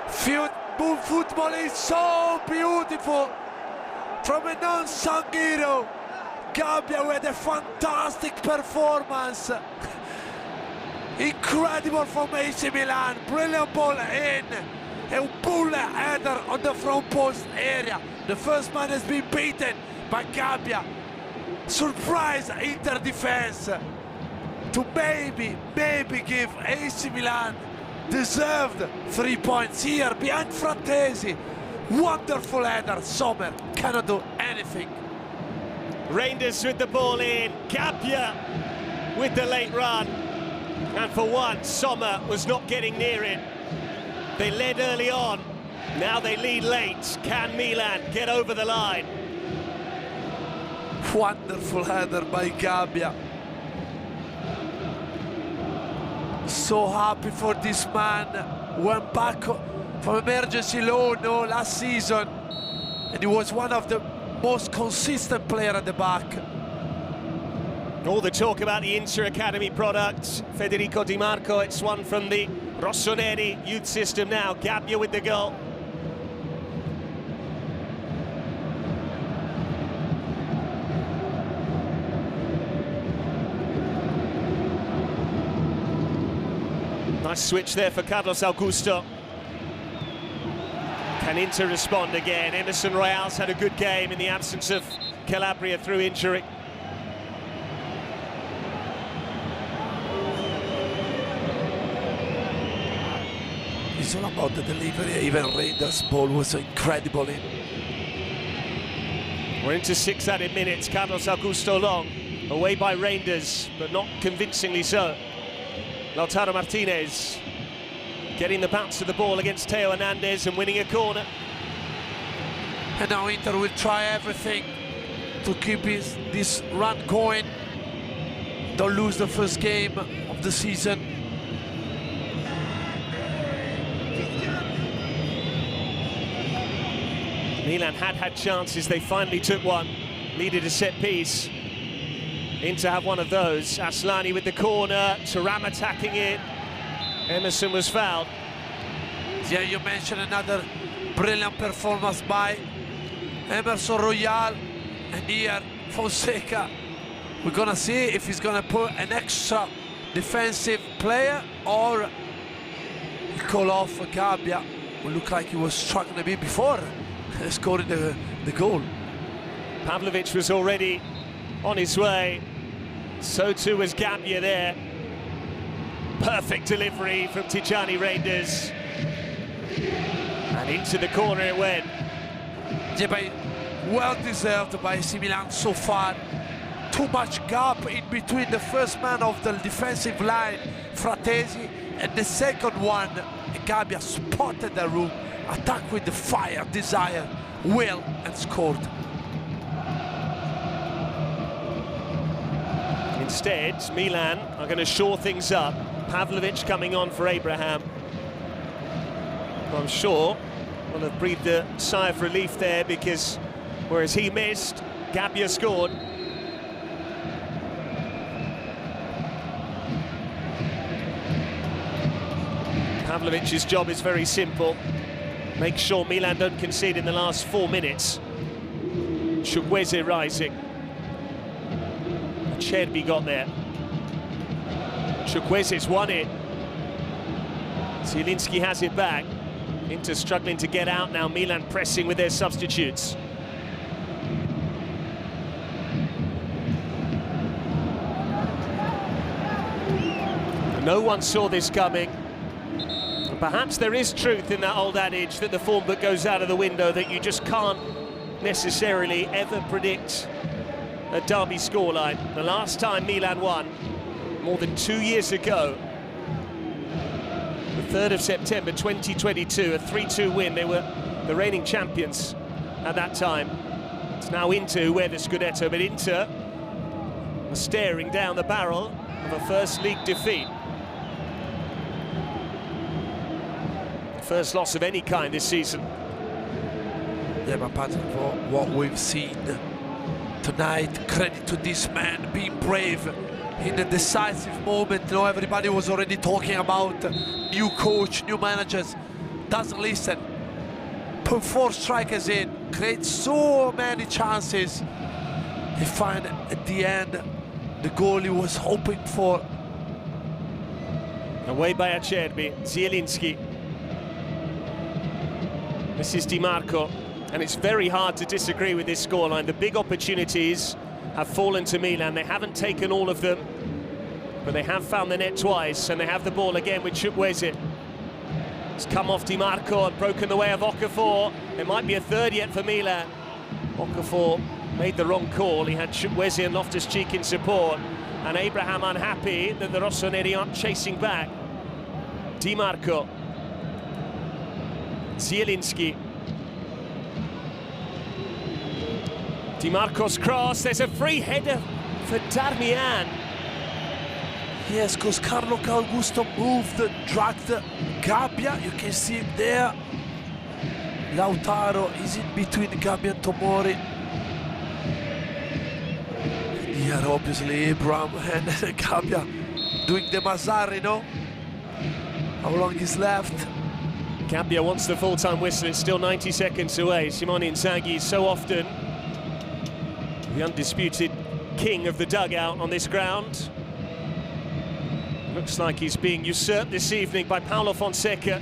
Football is so beautiful. From a non-sung hero, Gabbia with a fantastic performance. Incredible from AC Milan, brilliant ball in. A bullet header on the front post area. The first man has been beaten by Gabbia. Surprise Inter defense to maybe give AC Milan deserved 3 points here behind Frattesi. Wonderful header, Sommer cannot do anything. Reinders with the ball in, Gabbia with the late run. And for once, Sommer was not getting near it. They led early on, now they lead late. Can Milan get over the line? Wonderful header by Gabbia. So happy for this man. Went back from emergency loan last season, and he was one of the most consistent players at the back. All the talk about the Inter Academy product, Federico Dimarco, it's one from the Rossoneri youth system now. Gabbia with the goal. Nice switch there for Carlos Augusto. Can Inter respond again? Emerson Royal's had a good game in the absence of Calabria through injury. It's all about the delivery. Even Rangers' ball was incredible. We're into 6 added minutes. Carlos Augusto long, away by Rangers, but not convincingly so. Lautaro Martinez getting the bounce of the ball against Theo Hernandez and winning a corner. And now Inter will try everything to keep this run going. Don't lose the first game of the season. Milan had chances, they finally took one. Needed a set piece. Inter have one of those. Aslani with the corner, Thuram attacking it. Emerson was fouled. Yeah, you mentioned another brilliant performance by Emerson Royal, and here Fonseca. We're gonna see if he's gonna put an extra defensive player or call off Gabbia, who looked like he was struggling a bit before scoring the goal. Pavlovic was already on his way, so too was Gabbia there. Perfect delivery from Tijani Reinders, and into the corner it went. Yeah, well deserved by AC Milan so far. Too much gap in between the first man of the defensive line, Fratesi, and the second one. Gabbia spotted the room, attacked with the fire, desire, will, and scored. Instead, Milan are going to shore things up. Pavlovic coming on for Abraham. I'm sure will have breathed a sigh of relief there, because whereas he missed, Gabbia scored. Pavlovic's job is very simple. Make sure Milan don't concede in the last 4 minutes. Chukwueze rising. Cherby got there. Chukwueze's won it. Zielinski has it back. Inter struggling to get out now. Milan pressing with their substitutes. No one saw this coming. Perhaps there is truth in that old adage that the form book goes out of the window, that you just can't necessarily ever predict a derby scoreline. The last time Milan won, more than 2 years ago, the 3rd of September 2022, a 3-2 win. They were the reigning champions at that time. It's now Inter who wear the Scudetto, but Inter are staring down the barrel of a first league defeat. First loss of any kind this season. Yeah, but Patrick, for what we've seen tonight, credit to this man being brave in a decisive moment. You know, everybody was already talking about new coach, new managers. Doesn't listen. Put 4 strikers in, creates so many chances. He find at the end the goal he was hoping for. Away by Acerbi, Zielinski. This is Dimarco, and it's very hard to disagree with this scoreline. The big opportunities have fallen to Milan. They haven't taken all of them, but they have found the net twice, and they have the ball again with Chukwueze. It's come off Dimarco and broken the way of Okafor. There might be a third yet for Milan. Okafor made the wrong call. He had Chukwueze and Loftus-Cheek in support, and Abraham unhappy that the Rossoneri aren't chasing back. Dimarco. Zielinski. Dimarco's cross, there's a free header for Darmian. Yes, because Carlo Augusto moved, dragged Gabbia. You can see him there. Lautaro is in between Gabbia and Tomori. Here, obviously, Abraham and Gabbia doing the Mazzarino. How long is left? Gabbia wants the full-time whistle. It's still 90 seconds away. Simone Inzaghi is so often the undisputed king of the dugout on this ground. Looks like he's being usurped this evening by Paulo Fonseca,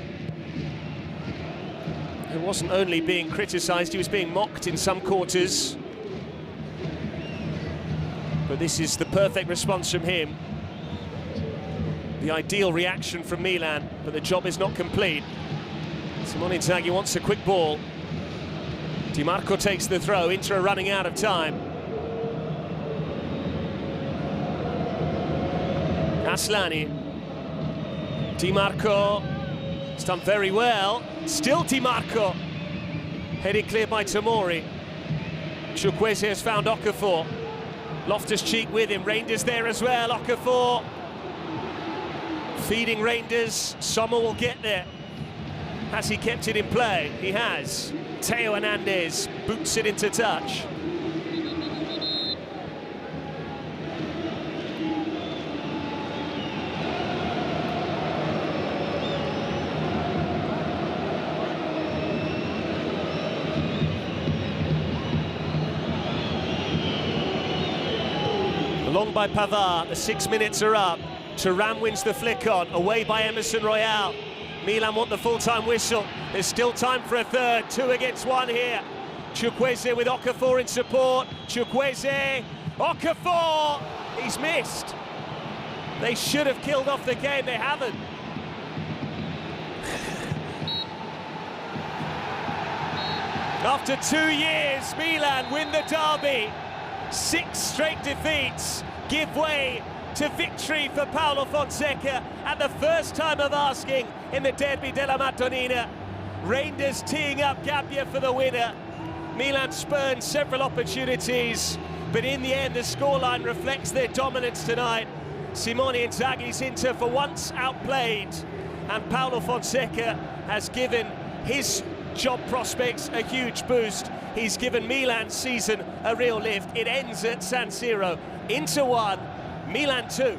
who wasn't only being criticised, he was being mocked in some quarters. But this is the perfect response from him. The ideal reaction from Milan, but the job is not complete. Simone Inzaghi wants a quick ball. Dimarco takes the throw. Inter are running out of time. Aslani. Dimarco. It's done very well. Still Dimarco. Headed clear by Tomori. Chukwueze has found Okafor. Loftus-Cheek with him. Reinders there as well. Okafor. Feeding Reinders. Sommer will get there. Has he kept it in play? He has. Theo Hernandez boots it into touch. Along by Pavard, the 6 minutes are up. Thuram wins the flick on, away by Emerson Royale. Milan want the full-time whistle. There's still time for a third. 2 against 1 here. Chukwueze with Okafor in support. Chukwueze, Okafor, he's missed. They should have killed off the game, they haven't. After 2 years, Milan win the derby. 6 straight defeats give way to victory for Paulo Fonseca at the first time of asking in the Derby della Madonnina. Reinders teeing up Gabbia for the winner. Milan spurned several opportunities, but in the end the scoreline reflects their dominance tonight. Simone Inzaghi's Inter for once outplayed, and Paulo Fonseca has given his job prospects a huge boost. He's given Milan's season a real lift. It ends at San Siro. Inter 1, Milan 2.